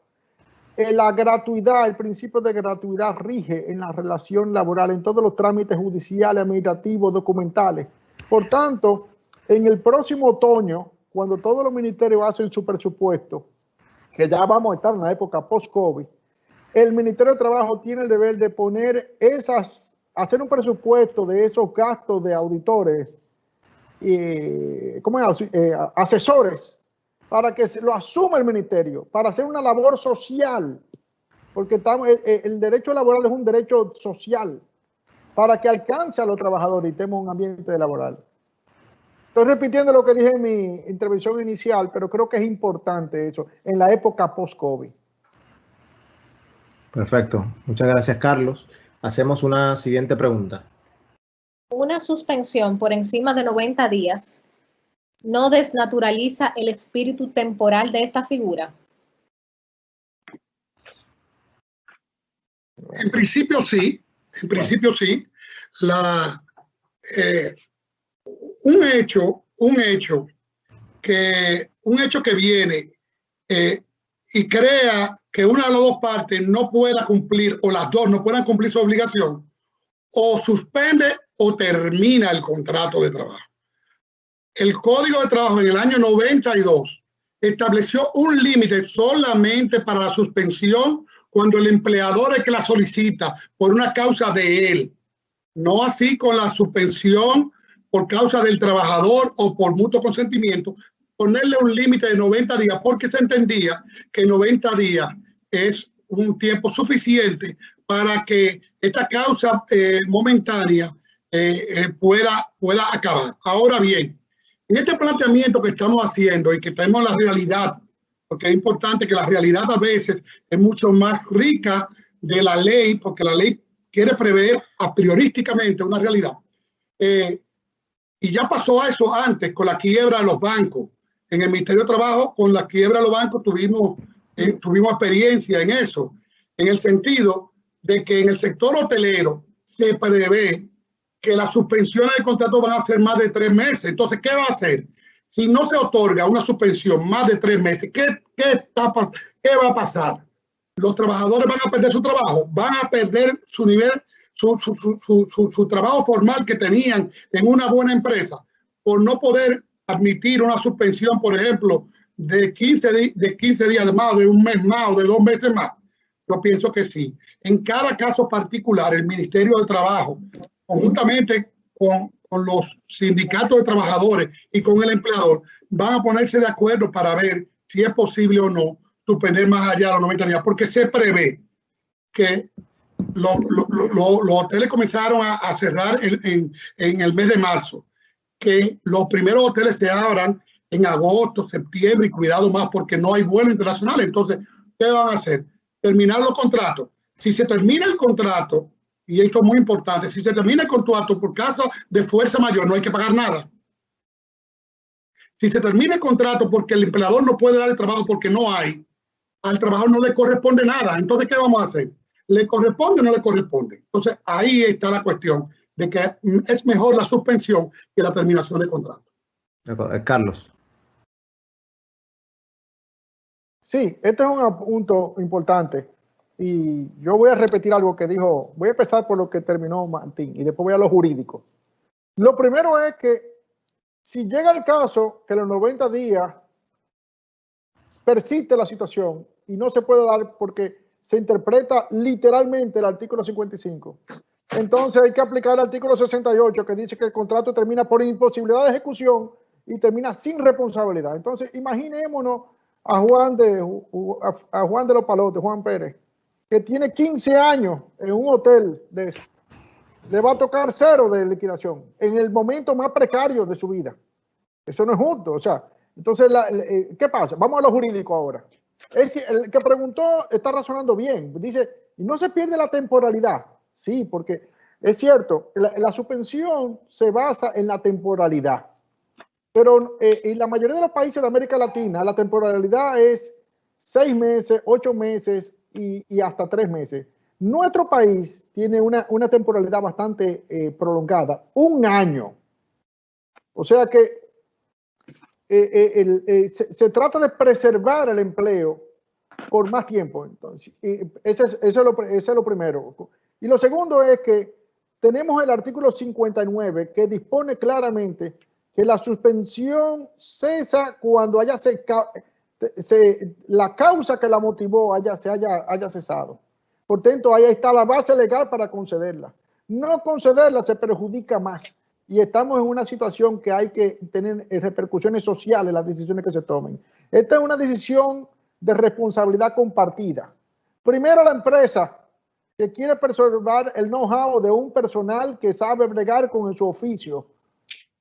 La gratuidad, el principio de gratuidad rige en la relación laboral, en todos los trámites judiciales, administrativos, documentales. Por tanto, en el próximo otoño, cuando todos los ministerios hacen su presupuesto, que ya vamos a estar en la época post-COVID, el Ministerio de Trabajo tiene el deber de poner hacer un presupuesto de esos gastos de auditores, asesores, para que lo asuma el ministerio, para hacer una labor social, porque el derecho laboral es un derecho social, para que alcance a los trabajadores y estemos en un ambiente laboral. Estoy repitiendo lo que dije en mi intervención inicial, pero creo que es importante eso en la época post-COVID. Perfecto. Muchas gracias, Carlos. Hacemos una siguiente pregunta. Una suspensión por encima de 90 días no desnaturaliza el espíritu temporal de esta figura. En principio sí. En principio sí. Un hecho que viene y crea que una de las dos partes no pueda cumplir, o las dos no puedan cumplir su obligación, o suspende o termina el contrato de trabajo. El Código de Trabajo en el año 92 estableció un límite solamente para la suspensión cuando el empleador es que la solicita por una causa de él. No así con la suspensión por causa del trabajador o por mutuo consentimiento, ponerle un límite de 90 días porque se entendía que 90 días es un tiempo suficiente para que esta causa momentánea pueda acabar. Ahora bien, en este planteamiento que estamos haciendo y que tenemos la realidad, porque es importante que la realidad a veces es mucho más rica de la ley, porque la ley quiere prever a priorísticamente una realidad. Y ya pasó eso antes con la quiebra de los bancos. En el Ministerio de Trabajo, con la quiebra de los bancos, tuvimos experiencia en eso, en el sentido de que en el sector hotelero se prevé que las suspensiones de contrato van a ser más de 3 meses. Entonces, ¿qué va a hacer? Si no se otorga una suspensión más de 3 meses, ¿qué va a pasar? Los trabajadores van a perder su trabajo, van a perder su nivel, su trabajo formal que tenían en una buena empresa por no poder admitir una suspensión, por ejemplo, de 15 días más, de un mes más o de 2 meses más. Yo pienso que sí. En cada caso particular, el Ministerio de Trabajo, conjuntamente con los sindicatos de trabajadores y con el empleador, van a ponerse de acuerdo para ver si es posible o no suspender más allá de los 90 días, porque se prevé que los hoteles comenzaron a cerrar en el mes de marzo, que los primeros hoteles se abran en agosto, septiembre, y cuidado más porque no hay vuelo internacional. Entonces, ¿qué van a hacer? Terminar los contratos. Si se termina el contrato, y esto es muy importante, si se termina el contrato por caso de fuerza mayor, no hay que pagar nada. Si se termina el contrato porque el empleador no puede dar el trabajo porque no hay, al trabajador no le corresponde nada. Entonces, ¿qué vamos a hacer? ¿Le corresponde o no le corresponde? Entonces, ahí está la cuestión de que es mejor la suspensión que la terminación del contrato. Carlos. Sí, este es un punto importante. Y yo voy a repetir algo que dijo, voy a empezar por lo que terminó Martín y después voy a lo jurídico. Lo primero es que si llega el caso que los 90 días persiste la situación y no se puede dar porque se interpreta literalmente el artículo 55, entonces hay que aplicar el artículo 68 que dice que el contrato termina por imposibilidad de ejecución y termina sin responsabilidad. Entonces imaginémonos a Juan de los Palotes, Juan Pérez, que tiene 15 años en un hotel de eso. Le va a tocar 0 de liquidación en el momento más precario de su vida. Eso no es justo. O sea, entonces, ¿qué pasa? Vamos a lo jurídico ahora. El que preguntó está razonando bien. Dice, ¿y no se pierde la temporalidad? Sí, porque es cierto, la suspensión se basa en la temporalidad. Pero en la mayoría de los países de América Latina, la temporalidad es 6 meses, 8 meses y hasta 3 meses. Nuestro país tiene una temporalidad bastante prolongada, 1 año. O sea que se trata de preservar el empleo por más tiempo. Entonces, eso es lo primero. Y lo segundo es que tenemos el artículo 59 que dispone claramente que la suspensión cesa cuando la causa que la motivó haya cesado. Por tanto, ahí está la base legal para concederla. No concederla se perjudica más. Y estamos en una situación que hay que tener repercusiones sociales en las decisiones que se tomen. Esta es una decisión de responsabilidad compartida. Primero, la empresa que quiere preservar el know-how de un personal que sabe bregar con su oficio.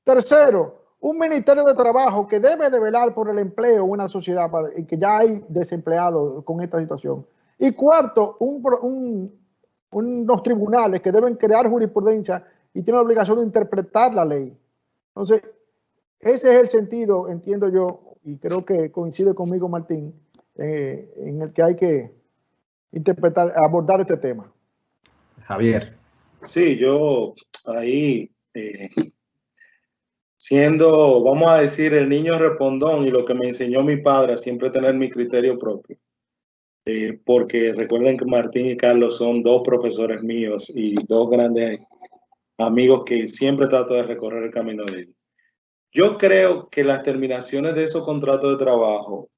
Tercero, un Ministerio de Trabajo que debe de velar por el empleo en una sociedad en que ya hay desempleados con esta situación. Y cuarto, unos tribunales que deben crear jurisprudencia y tienen la obligación de interpretar la ley. Entonces, ese es el sentido, entiendo yo, y creo que coincide conmigo Martín, en el que hay que abordar este tema. Javier. Sí, yo ahí, siendo, vamos a decir, el niño respondón y lo que me enseñó mi padre a siempre tener mi criterio propio. Porque recuerden que Martín y Carlos son 2 profesores míos y 2 grandes amigos que siempre trato de recorrer el camino de ellos. Yo creo que las terminaciones de esos contratos de trabajo,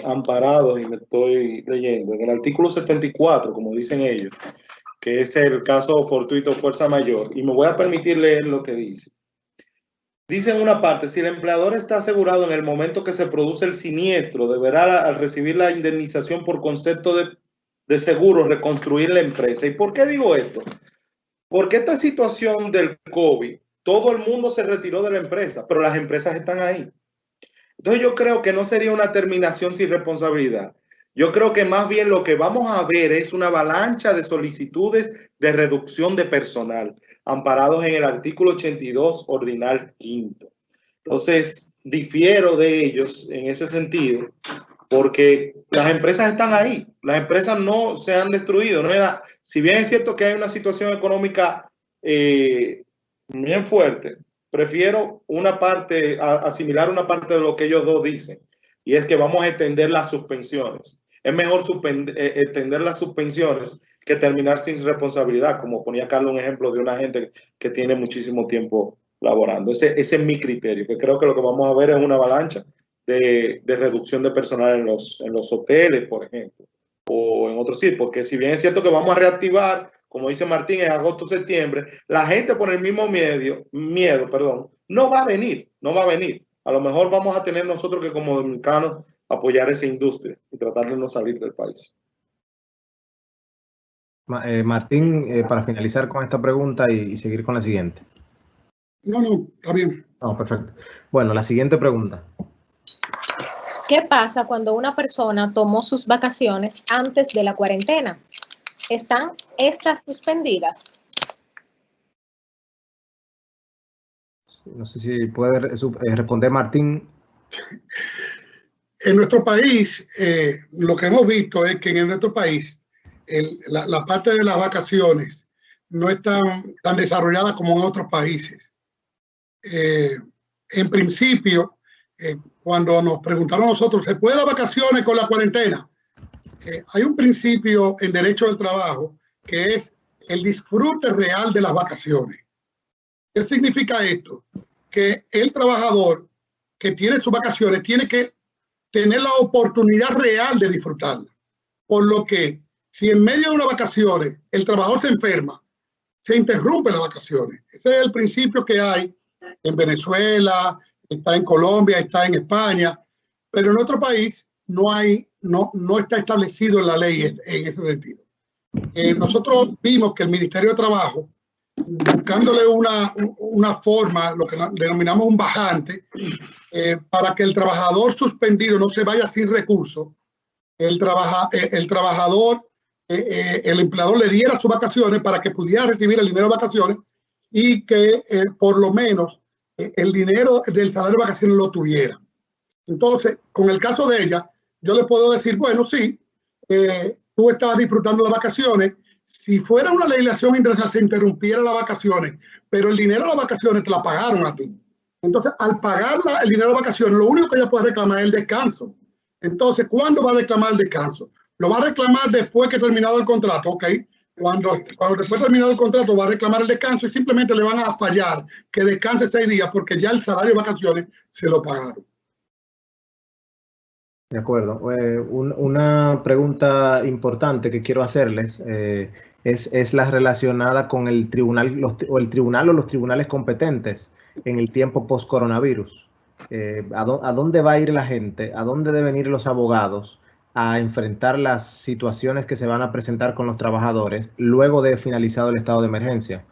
amparados, y me estoy leyendo, en el artículo 74, como dicen ellos, que es el caso fortuito fuerza mayor, y me voy a permitir leer lo que dice. Dice en una parte, si el empleador está asegurado en el momento que se produce el siniestro, deberá al recibir la indemnización por concepto de seguro reconstruir la empresa. ¿Y por qué digo esto? Porque esta situación del COVID, todo el mundo se retiró de la empresa, pero las empresas están ahí. Entonces yo creo que no sería una terminación sin responsabilidad. Yo creo que más bien lo que vamos a ver es una avalancha de solicitudes de reducción de personal, amparados en el artículo 82 ordinal 5. Entonces, difiero de ellos en ese sentido, porque las empresas están ahí, las empresas no se han destruido. Si bien es cierto que hay una situación económica bien fuerte, prefiero asimilar una parte de lo que ellos dos dicen, y es que vamos a extender las suspensiones. Es mejor extender las suspensiones que terminar sin responsabilidad, como ponía Carlos un ejemplo de una gente que tiene muchísimo tiempo laborando. Ese es mi criterio, que creo que lo que vamos a ver es una avalancha de reducción de personal en los hoteles, por ejemplo, o en otros sitios, porque si bien es cierto que vamos a reactivar, como dice Martín, en agosto, septiembre, la gente por el mismo miedo, no va a venir. A lo mejor vamos a tener nosotros que como dominicanos apoyar esa industria y tratar de no salir del país. Martín, para finalizar con esta pregunta y seguir con la siguiente. No, está bien. No, perfecto. Bueno, la siguiente pregunta. ¿Qué pasa cuando una persona tomó sus vacaciones antes de la cuarentena? ¿Están estas suspendidas? No sé si puede responder Martín. En nuestro país, lo que hemos visto es que en nuestro país la parte de las vacaciones no es tan desarrollada como en otros países. En principio, cuando nos preguntaron a nosotros, ¿se puede dar vacaciones con la cuarentena? Hay un principio en derecho del trabajo que es el disfrute real de las vacaciones. ¿Qué significa esto? Que el trabajador que tiene sus vacaciones tiene que tener la oportunidad real de disfrutarla. Por lo que, si en medio de unas vacaciones el trabajador se enferma, se interrumpen las vacaciones. Ese es el principio que hay en Venezuela, está en Colombia, está en España, pero en nuestro país no está establecido en la ley en ese sentido. Nosotros vimos que el Ministerio de Trabajo, buscándole una forma, lo que denominamos un bajante, para que el trabajador suspendido no se vaya sin recursos, el empleador le diera sus vacaciones para que pudiera recibir el dinero de vacaciones y que por lo menos el dinero del salario de vacaciones lo tuviera. Entonces, con el caso de ella, yo le puedo decir, bueno, sí, tú estabas disfrutando las vacaciones. Si fuera una legislación internacional, se interrumpiera las vacaciones, pero el dinero de las vacaciones te la pagaron a ti. Entonces, al pagar el dinero de vacaciones, lo único que ella puede reclamar es el descanso. Entonces, ¿cuándo va a reclamar el descanso? Lo va a reclamar después que terminado el contrato, ¿ok? Cuando después terminado el contrato va a reclamar el descanso y simplemente le van a fallar que descanse 6 días porque ya el salario de vacaciones se lo pagaron. De acuerdo. Una pregunta importante que quiero hacerles es la relacionada con el tribunal, el tribunal o los tribunales competentes en el tiempo post-coronavirus. ¿A dónde va a ir la gente? ¿A dónde deben ir los abogados a enfrentar las situaciones que se van a presentar con los trabajadores luego de finalizado el estado de emergencia?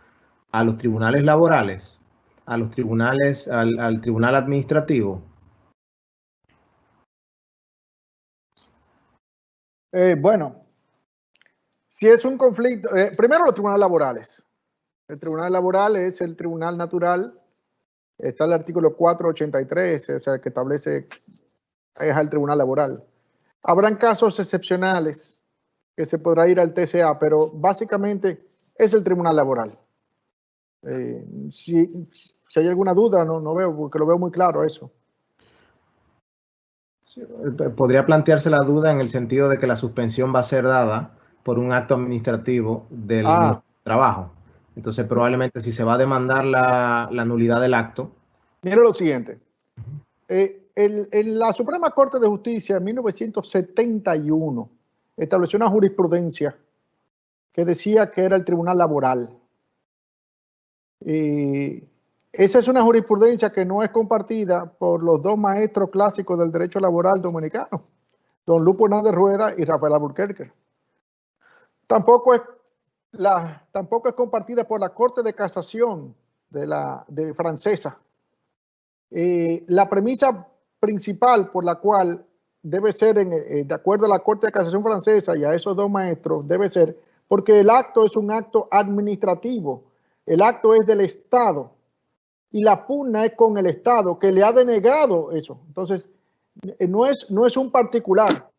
¿A los tribunales laborales? ¿A los tribunales, al tribunal administrativo? Bueno, si es un conflicto, primero los tribunales laborales. El tribunal laboral es el tribunal natural. Está el artículo 483, o sea, que establece, es el tribunal laboral. Habrán casos excepcionales que se podrá ir al TCA, pero básicamente es el tribunal laboral. Si hay alguna duda, no veo, porque lo veo muy claro eso. Podría plantearse la duda en el sentido de que la suspensión va a ser dada por un acto administrativo del trabajo. Entonces, probablemente si se va a demandar la nulidad del acto. Mira lo siguiente. La Suprema Corte de Justicia en 1971 estableció una jurisprudencia que decía que era el tribunal laboral. Esa es una jurisprudencia que no es compartida por los dos maestros clásicos del derecho laboral dominicano, don Lupo Hernández Rueda y Rafael Alburquerque. Tampoco es compartida por la Corte de Casación de francesa. La premisa principal por la cual debe ser, de acuerdo a la Corte de Casación francesa y a esos dos maestros, debe ser porque el acto es un acto administrativo, el acto es del Estado y la pugna es con el Estado que le ha denegado eso. Entonces, no es un particular.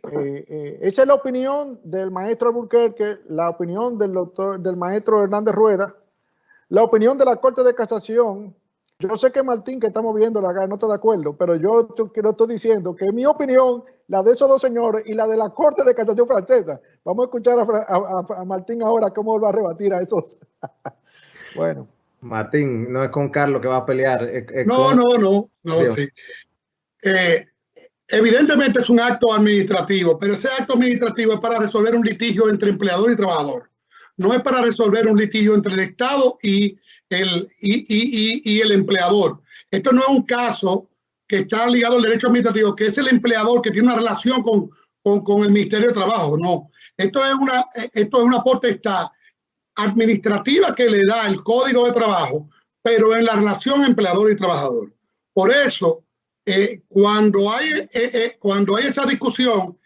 Esa es la opinión del maestro Alburquerque, la opinión del maestro Hernández Rueda, la opinión de la Corte de Casación. Yo sé que Martín, que estamos viendo acá, no está de acuerdo, pero yo estoy diciendo que mi opinión, la de esos dos señores y la de la Corte de Casación francesa. Vamos a escuchar a Martín ahora cómo va a rebatir a esos. Bueno. Martín, no es con Carlos que va a pelear. No, sí. Evidentemente es un acto administrativo, pero ese acto administrativo es para resolver un litigio entre empleador y trabajador. No es para resolver un litigio entre el Estado y el empleador. Esto no es un caso que está ligado al derecho administrativo, que es el empleador que tiene una relación con el Ministerio de Trabajo. No, esto es una potestad administrativa que le da el Código de Trabajo, pero en la relación empleador y trabajador. Por eso, cuando hay esa discusión,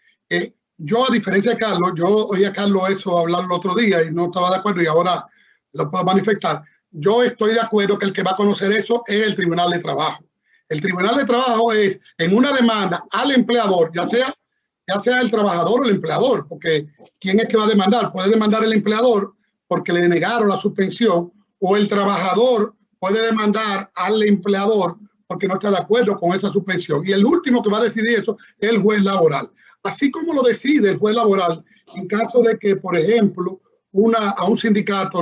yo, a diferencia de Carlos, yo oí a Carlos eso hablar el otro día y no estaba de acuerdo y ahora lo puedo manifestar. Yo estoy de acuerdo que el que va a conocer eso es el Tribunal de Trabajo. El Tribunal de Trabajo es en una demanda al empleador, ya sea el trabajador o el empleador, porque ¿quién es que va a demandar? Puede demandar el empleador porque le negaron la suspensión, o el trabajador puede demandar al empleador porque no está de acuerdo con esa suspensión. Y el último que va a decidir eso es el juez laboral. Así como lo decide el juez laboral en caso de que, por ejemplo, a un sindicato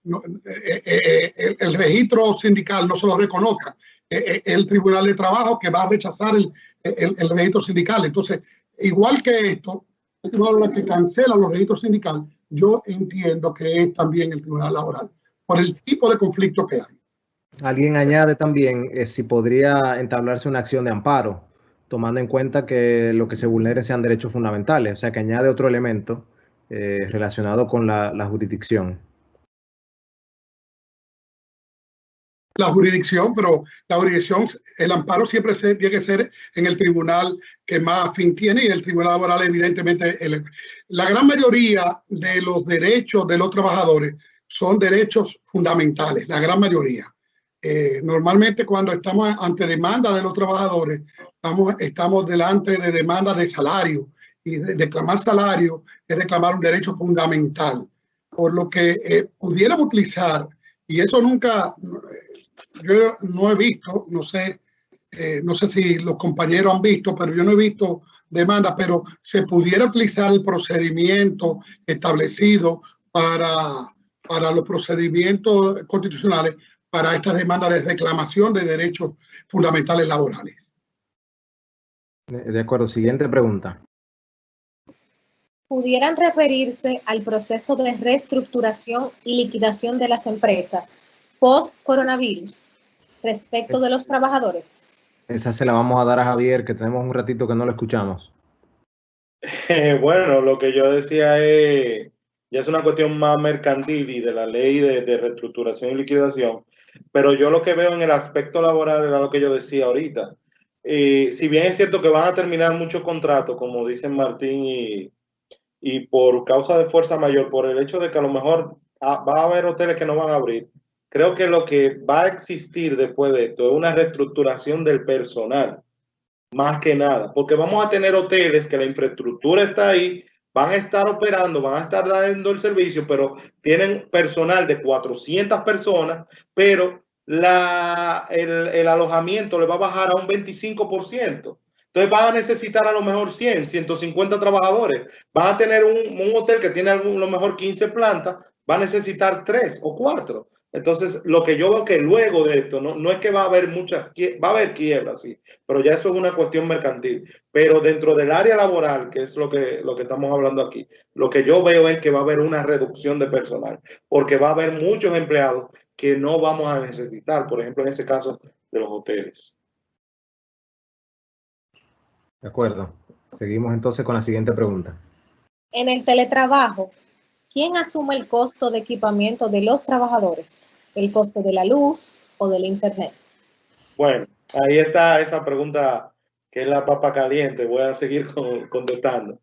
el registro sindical no se lo reconozca, el Tribunal de Trabajo que va a rechazar el registro sindical. Entonces, igual que esto, el tribunal que cancela los registros sindicales, yo entiendo que es también el Tribunal Laboral, por el tipo de conflicto que hay. Alguien añade también si podría entablarse una acción de amparo, tomando en cuenta que lo que se vulnere sean derechos fundamentales, o sea que añade otro elemento relacionado con la jurisdicción. La jurisdicción, pero la jurisdicción, el amparo siempre tiene que ser en el tribunal que más fin tiene, y el Tribunal Laboral, evidentemente, la gran mayoría de los derechos de los trabajadores son derechos fundamentales, la gran mayoría. Normalmente cuando estamos ante demanda de los trabajadores, estamos delante de demanda de salario, y reclamar salario es reclamar un derecho fundamental, por lo que pudiéramos utilizar, y eso nunca, yo no he visto, no sé si los compañeros han visto, pero yo no he visto demanda, pero se pudiera utilizar el procedimiento establecido para los procedimientos constitucionales para estas demandas de reclamación de derechos fundamentales laborales. De acuerdo, siguiente pregunta. ¿Pudieran referirse al proceso de reestructuración y liquidación de las empresas post-coronavirus respecto de los trabajadores? Esa se la vamos a dar a Javier, que tenemos un ratito que no lo escuchamos. Bueno, lo que yo decía ya es una cuestión más mercantil y de la ley de reestructuración y liquidación, pero yo lo que veo en el aspecto laboral era lo que yo decía ahorita. Si bien es cierto que van a terminar muchos contratos, como dicen Martín, y por causa de fuerza mayor, por el hecho de que a lo mejor va a haber hoteles que no van a abrir, creo que lo que va a existir después de esto es una reestructuración del personal. Más que nada, porque vamos a tener hoteles que la infraestructura está ahí, van a estar operando, van a estar dando el servicio, pero tienen personal de 400 personas, pero el alojamiento le va a bajar a un 25%. Entonces van a necesitar a lo mejor 100, 150 trabajadores. Van a tener un hotel que tiene a lo mejor 15 plantas, va a necesitar 3 o 4. Entonces, lo que yo veo que luego de esto, no es que va a haber va a haber quiebras, sí, pero ya eso es una cuestión mercantil. Pero dentro del área laboral, que es lo que estamos hablando aquí, lo que yo veo es que va a haber una reducción de personal, porque va a haber muchos empleados que no vamos a necesitar, por ejemplo, en ese caso de los hoteles. De acuerdo. Seguimos entonces con la siguiente pregunta. En el teletrabajo, ¿quién asume el costo de equipamiento de los trabajadores? ¿El costo de la luz o del internet? Bueno, ahí está esa pregunta que es la papa caliente. Voy a seguir contestando.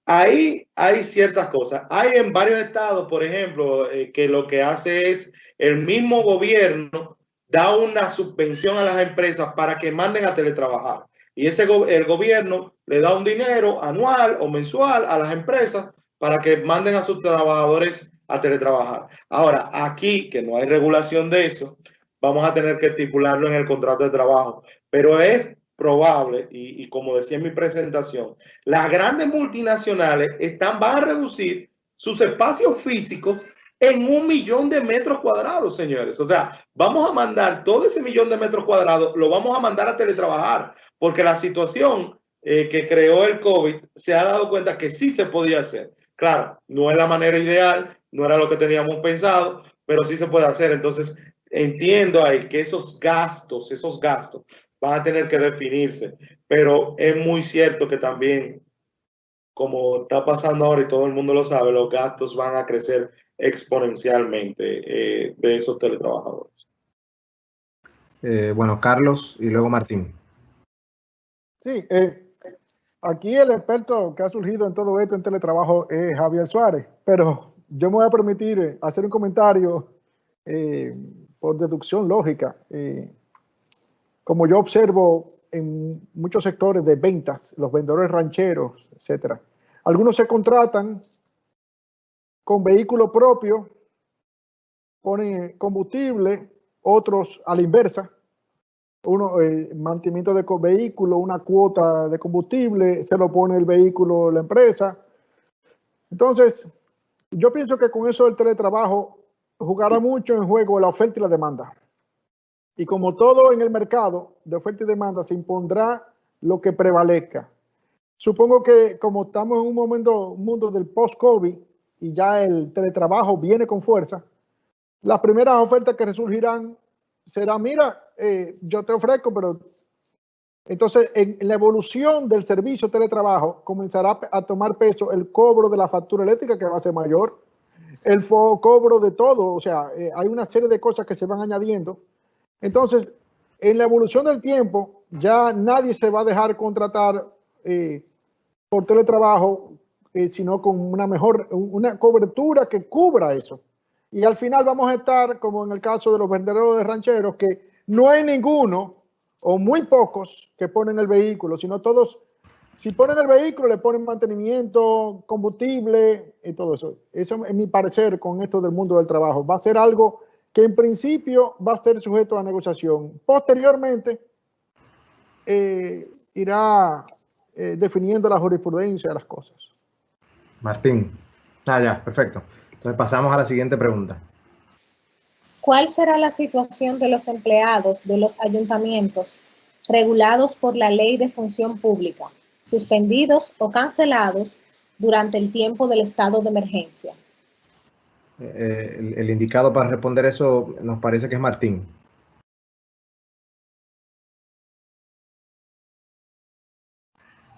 Ahí hay ciertas cosas. Hay en varios estados, por ejemplo, que lo que hace es el mismo gobierno da una subvención a las empresas para que manden a teletrabajar. Y el gobierno le da un dinero anual o mensual a las empresas para que manden a sus trabajadores a teletrabajar. Ahora, aquí, que no hay regulación de eso, vamos a tener que estipularlo en el contrato de trabajo. Pero es probable, y como decía en mi presentación, las grandes multinacionales van a reducir sus espacios físicos en 1 millón de metros cuadrados, señores. O sea, vamos a mandar todo ese 1 millón de metros cuadrados, lo vamos a mandar a teletrabajar, porque la situación que creó el COVID se ha dado cuenta que sí se podía hacer. Claro, no es la manera ideal, no era lo que teníamos pensado, pero sí se puede hacer. Entonces, entiendo ahí que esos gastos van a tener que definirse, pero es muy cierto que también, como está pasando ahora y todo el mundo lo sabe, los gastos van a crecer exponencialmente de esos teletrabajadores. Bueno, Carlos y luego Martín. Sí, aquí el experto que ha surgido en todo esto en teletrabajo es Javier Suárez, pero yo me voy a permitir hacer un comentario por deducción lógica. Como yo observo en muchos sectores de ventas, los vendedores rancheros, etcétera, algunos se contratan con vehículo propio, ponen combustible, otros a la inversa, mantenimiento de vehículo, una cuota de combustible, se lo pone el vehículo la empresa. Entonces, yo pienso que con eso del teletrabajo jugará mucho en juego la oferta y la demanda. Y como todo en el mercado de oferta y demanda, se impondrá lo que prevalezca. Supongo que como estamos en un mundo del post-COVID y ya el teletrabajo viene con fuerza, las primeras ofertas que resurgirán será, mira, yo te ofrezco, pero entonces en la evolución del servicio teletrabajo comenzará a tomar peso el cobro de la factura eléctrica, que va a ser mayor, el cobro de todo, o sea, hay una serie de cosas que se van añadiendo. Entonces, en la evolución del tiempo, ya nadie se va a dejar contratar por teletrabajo, sino con una cobertura que cubra eso. Y al final vamos a estar, como en el caso de los verdaderos de rancheros, que no hay ninguno o muy pocos que ponen el vehículo, sino todos, si ponen el vehículo, le ponen mantenimiento, combustible y todo eso. Eso es mi parecer con esto del mundo del trabajo. Va a ser algo que en principio va a ser sujeto a negociación. Posteriormente, irá definiendo la jurisprudencia de las cosas. Martín. Ya, perfecto. Entonces pasamos a la siguiente pregunta. ¿Cuál será la situación de los empleados de los ayuntamientos regulados por la Ley de Función Pública, suspendidos o cancelados durante el tiempo del estado de emergencia? El indicado para responder eso nos parece que es Martín.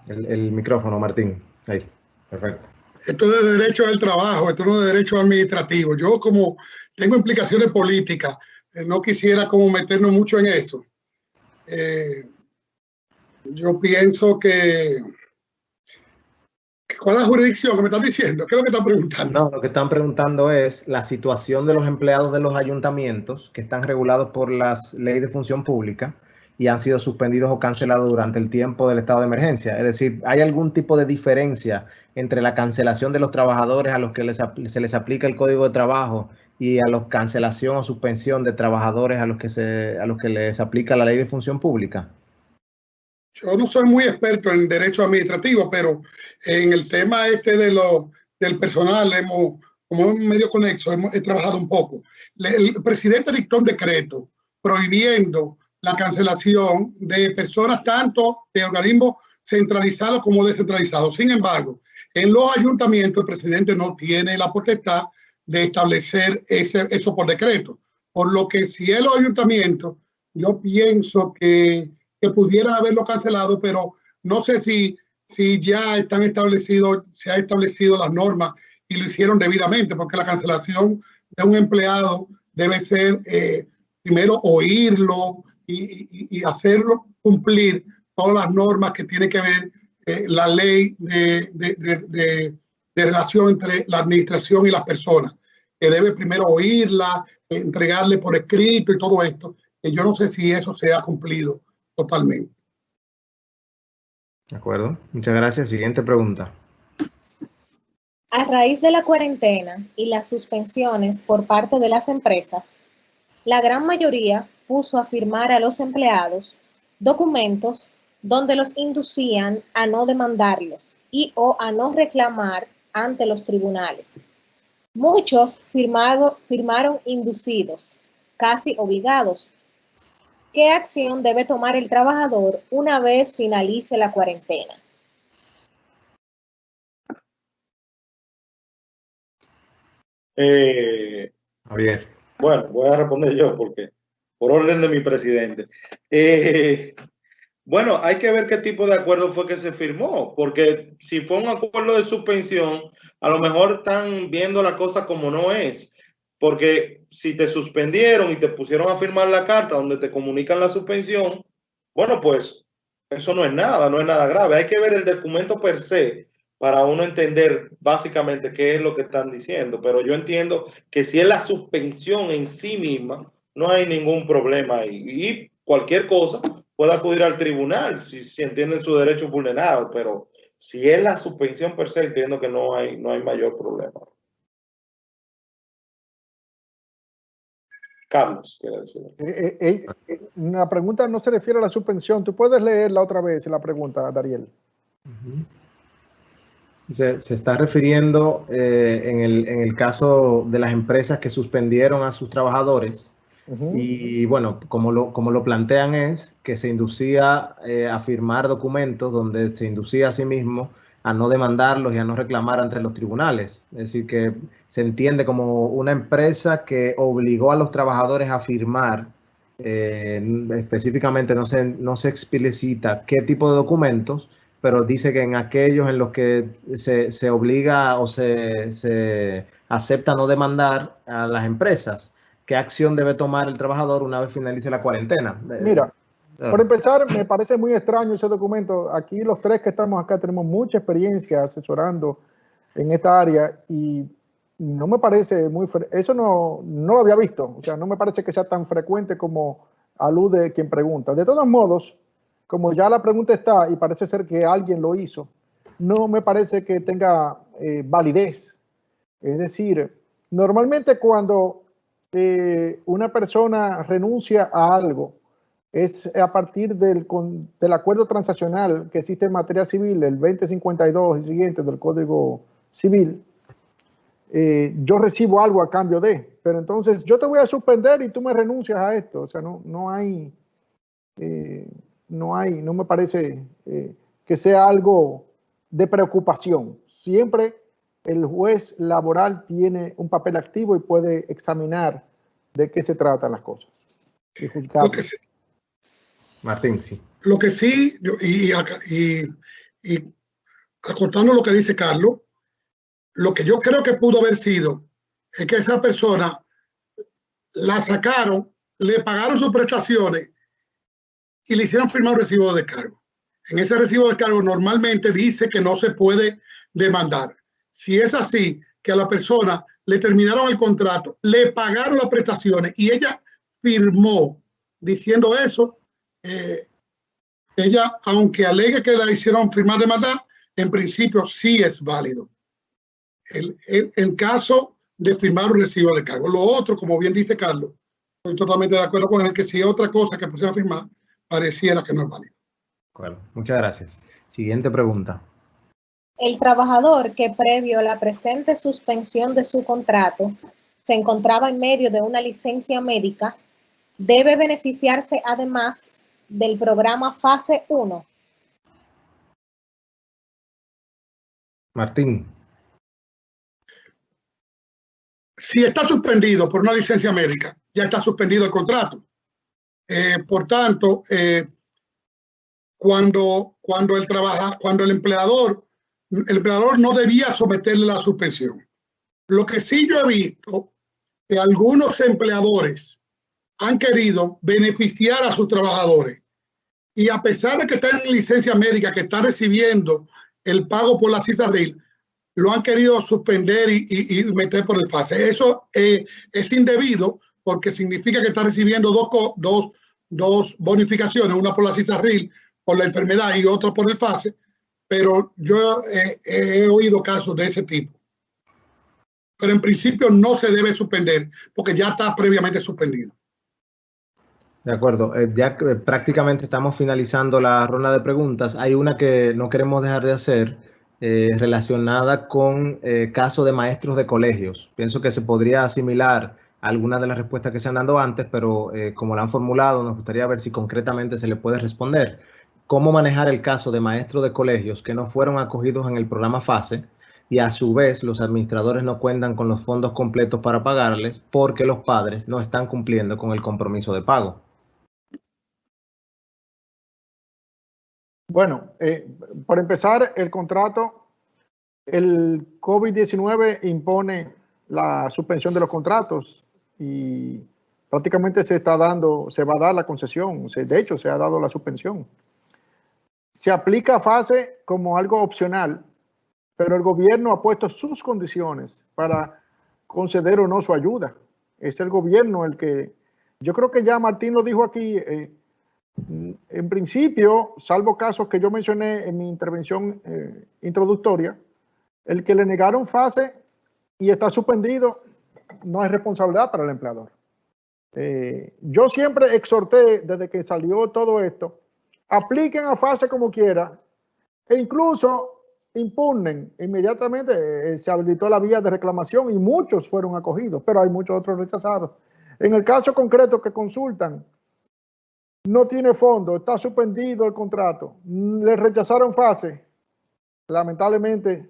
El micrófono, Martín. Ahí, perfecto. Esto es de derecho del trabajo, esto no es de derecho administrativo. Yo, como tengo implicaciones políticas, no quisiera como meternos mucho en eso. Yo pienso que ¿cuál es la jurisdicción que me están diciendo? ¿Qué es lo que están preguntando? No, lo que están preguntando es la situación de los empleados de los ayuntamientos que están regulados por las leyes de función pública y han sido suspendidos o cancelados durante el tiempo del estado de emergencia. Es decir, ¿hay algún tipo de diferencia entre la cancelación de los trabajadores a los que se les aplica el Código de Trabajo y a la cancelación o suspensión de trabajadores a los que les aplica la ley de función pública? Yo no soy muy experto en derecho administrativo, pero en el tema del personal, como un medio conexo, he trabajado un poco. El presidente dictó un decreto prohibiendo la cancelación de personas tanto de organismos centralizados como descentralizados. Sin embargo, en los ayuntamientos el presidente no tiene la potestad de establecer eso por decreto. Por lo que si es los ayuntamientos, yo pienso que pudieran haberlo cancelado, pero no sé si ya están establecidos, se han establecido las normas y lo hicieron debidamente, porque la cancelación de un empleado debe ser primero oírlo y hacerlo cumplir todas las normas que tiene que ver la ley de relación entre la administración y las personas, que debe primero oírla, entregarle por escrito y todo esto, que yo no sé si eso se ha cumplido totalmente. De acuerdo. Muchas gracias. Siguiente pregunta. A raíz de la cuarentena y las suspensiones por parte de las empresas, la gran mayoría puso a firmar a los empleados documentos donde los inducían a no demandarlos y o a no reclamar ante los tribunales. Muchos firmaron inducidos, casi obligados. ¿Qué acción debe tomar el trabajador una vez finalice la cuarentena? Javier. Bueno, voy a responder yo porque por orden de mi presidente. Bueno, hay que ver qué tipo de acuerdo fue que se firmó, porque si fue un acuerdo de suspensión, a lo mejor están viendo la cosa como no es, porque si te suspendieron y te pusieron a firmar la carta donde te comunican la suspensión, bueno, pues eso no es nada grave. Hay que ver el documento per se para uno entender básicamente qué es lo que están diciendo, pero yo entiendo que si es la suspensión en sí misma, no hay ningún problema ahí. Y cualquier cosa puede acudir al tribunal si entienden sus derechos vulnerados, pero si es la suspensión per se, entiendo que no hay mayor problema. Carlos, quiere decir. La pregunta no se refiere a la suspensión. ¿Tú puedes leerla otra vez, la pregunta, Dariel? Se está refiriendo en el caso de las empresas que suspendieron a sus trabajadores. Y bueno, como lo plantean es que se inducía a firmar documentos donde se inducía a sí mismo a no demandarlos y a no reclamar ante los tribunales. Es decir, que se entiende como una empresa que obligó a los trabajadores a firmar, específicamente no se explicita qué tipo de documentos, pero dice que en aquellos en los que se obliga o se acepta no demandar a las empresas. ¿Qué acción debe tomar el trabajador una vez finalice la cuarentena? Mira, por empezar, me parece muy extraño ese documento. Aquí los tres que estamos acá tenemos mucha experiencia asesorando en esta área y no me parece eso no lo había visto, o sea, no me parece que sea tan frecuente como alude quien pregunta. De todos modos, como ya la pregunta está y parece ser que alguien lo hizo, no me parece que tenga validez. Es decir, normalmente cuando una persona renuncia a algo, es a partir del acuerdo transaccional que existe en materia civil, el 2052 y siguiente del Código Civil. Yo recibo algo a cambio de, pero entonces yo te voy a suspender y tú me renuncias a esto. O sea, no me parece que sea algo de preocupación. Siempre el juez laboral tiene un papel activo y puede examinar de qué se tratan las cosas y juzgar. Martín, sí. Lo que sí, y acotando lo que dice Carlos, lo que yo creo que pudo haber sido es que esa persona la sacaron, le pagaron sus prestaciones y le hicieron firmar un recibo de descargo. En ese recibo de descargo normalmente dice que no se puede demandar. Si es así, que a la persona le terminaron el contrato, le pagaron las prestaciones y ella firmó diciendo eso, ella, aunque alegue que la hicieron firmar de maldad, en principio sí es válido el caso de firmar un recibo de cargo. Lo otro, como bien dice Carlos, estoy totalmente de acuerdo con él, que si otra cosa que pusiera a firmar, pareciera que no es válido. Bueno, muchas gracias. Siguiente pregunta. El trabajador que previo a la presente suspensión de su contrato se encontraba en medio de una licencia médica, debe beneficiarse además del programa Fase 1. Martín. Si está suspendido por una licencia médica, ya está suspendido el contrato. Por tanto, cuando el empleador no debía someterle la suspensión. Lo que sí yo he visto que algunos empleadores han querido beneficiar a sus trabajadores y a pesar de que están en licencia médica, que están recibiendo el pago por la CISARRIL, lo han querido suspender y meter por el FASE. Eso es indebido porque significa que está recibiendo dos bonificaciones, una por la CISARRIL, por la enfermedad y otra por el FASE, pero yo he oído casos de ese tipo. Pero en principio no se debe suspender porque ya está previamente suspendido. De acuerdo, ya que prácticamente estamos finalizando la ronda de preguntas. Hay una que no queremos dejar de hacer relacionada con casos de maestros de colegios. Pienso que se podría asimilar algunas de las respuestas que se han dado antes, pero como la han formulado, nos gustaría ver si concretamente se le puede responder. ¿Cómo manejar el caso de maestros de colegios que no fueron acogidos en el programa FASE y a su vez los administradores no cuentan con los fondos completos para pagarles porque los padres no están cumpliendo con el compromiso de pago? Bueno, para empezar, el contrato, el COVID-19 impone la suspensión de los contratos y prácticamente se va a dar la concesión, de hecho se ha dado la suspensión. Se aplica a FASE como algo opcional, pero el gobierno ha puesto sus condiciones para conceder o no su ayuda. Es el gobierno el que, yo creo que ya Martín lo dijo aquí, en principio, salvo casos que yo mencioné en mi intervención introductoria, el que le negaron FASE y está suspendido no es responsabilidad para el empleador. Yo siempre exhorté desde que salió todo esto, apliquen a FASE como quiera e incluso impugnen. Inmediatamente se habilitó la vía de reclamación y muchos fueron acogidos, pero hay muchos otros rechazados. En el caso concreto que consultan, no tiene fondo, está suspendido el contrato, le rechazaron FASE, lamentablemente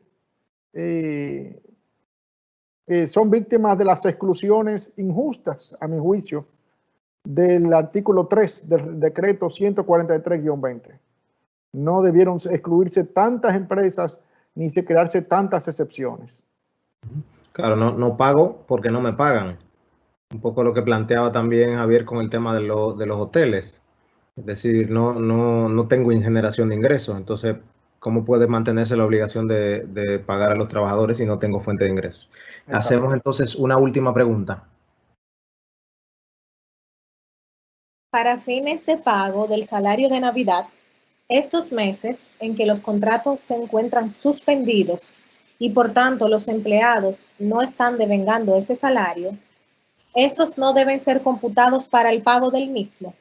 son víctimas de las exclusiones injustas, a mi juicio, del artículo 3 del decreto 143-20. No debieron excluirse tantas empresas ni se crearse tantas excepciones. Claro, no pago porque no me pagan. Un poco lo que planteaba también Javier con el tema de los hoteles. Es decir, no tengo generación de ingresos, entonces ¿cómo puede mantenerse la obligación de pagar a los trabajadores si no tengo fuente de ingresos? Hacemos entonces una última pregunta. Para fines de pago del salario de Navidad, estos meses en que los contratos se encuentran suspendidos y por tanto los empleados no están devengando ese salario, estos no deben ser computados para el pago del mismo,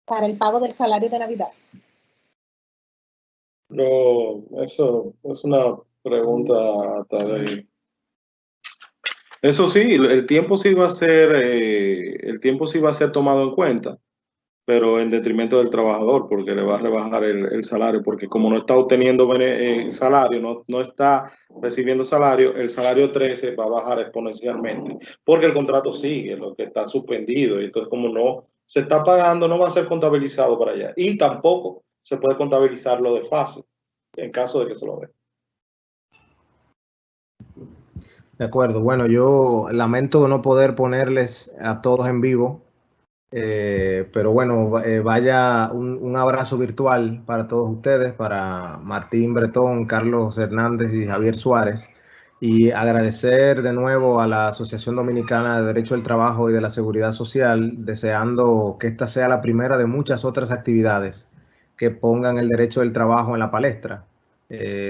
para el pago del salario de Navidad. No, eso es una pregunta Tadei. Eso sí, el tiempo sí va a ser, tomado en cuenta, pero en detrimento del trabajador, porque le va a rebajar el salario, porque como no está obteniendo salario, no está recibiendo salario, el salario 13 va a bajar exponencialmente, porque el contrato sigue, lo que está suspendido, y entonces como no se está pagando, no va a ser contabilizado para allá, y tampoco se puede contabilizar lo de fase, en caso de que se lo dé. De acuerdo, bueno, yo lamento no poder ponerles a todos en vivo, pero bueno, vaya un abrazo virtual para todos ustedes, para Martín Bretón, Carlos Hernández y Javier Suárez, y agradecer de nuevo a la Asociación Dominicana de Derecho del Trabajo y de la Seguridad Social, deseando que esta sea la primera de muchas otras actividades que pongan el derecho del trabajo en la palestra.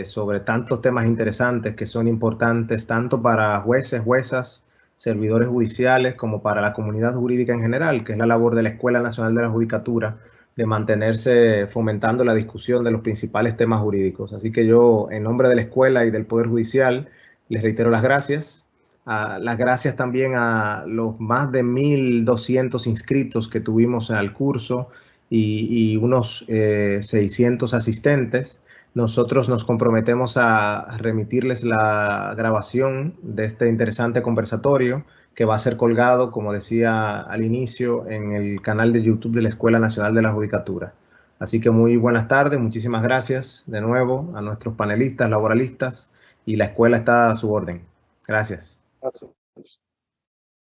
Sobre tantos temas interesantes que son importantes tanto para jueces, juezas, servidores judiciales como para la comunidad jurídica en general, que es la labor de la Escuela Nacional de la Judicatura, de mantenerse fomentando la discusión de los principales temas jurídicos. Así que yo, en nombre de la escuela y del Poder Judicial, les reitero las gracias. Las gracias también a los más de 1.200 inscritos que tuvimos al curso y unos 600 asistentes. Nosotros nos comprometemos a remitirles la grabación de este interesante conversatorio que va a ser colgado, como decía al inicio, en el canal de YouTube de la Escuela Nacional de la Judicatura. Así que muy buenas tardes, muchísimas gracias de nuevo a nuestros panelistas, laboralistas, y la escuela está a su orden. Gracias. Gracias.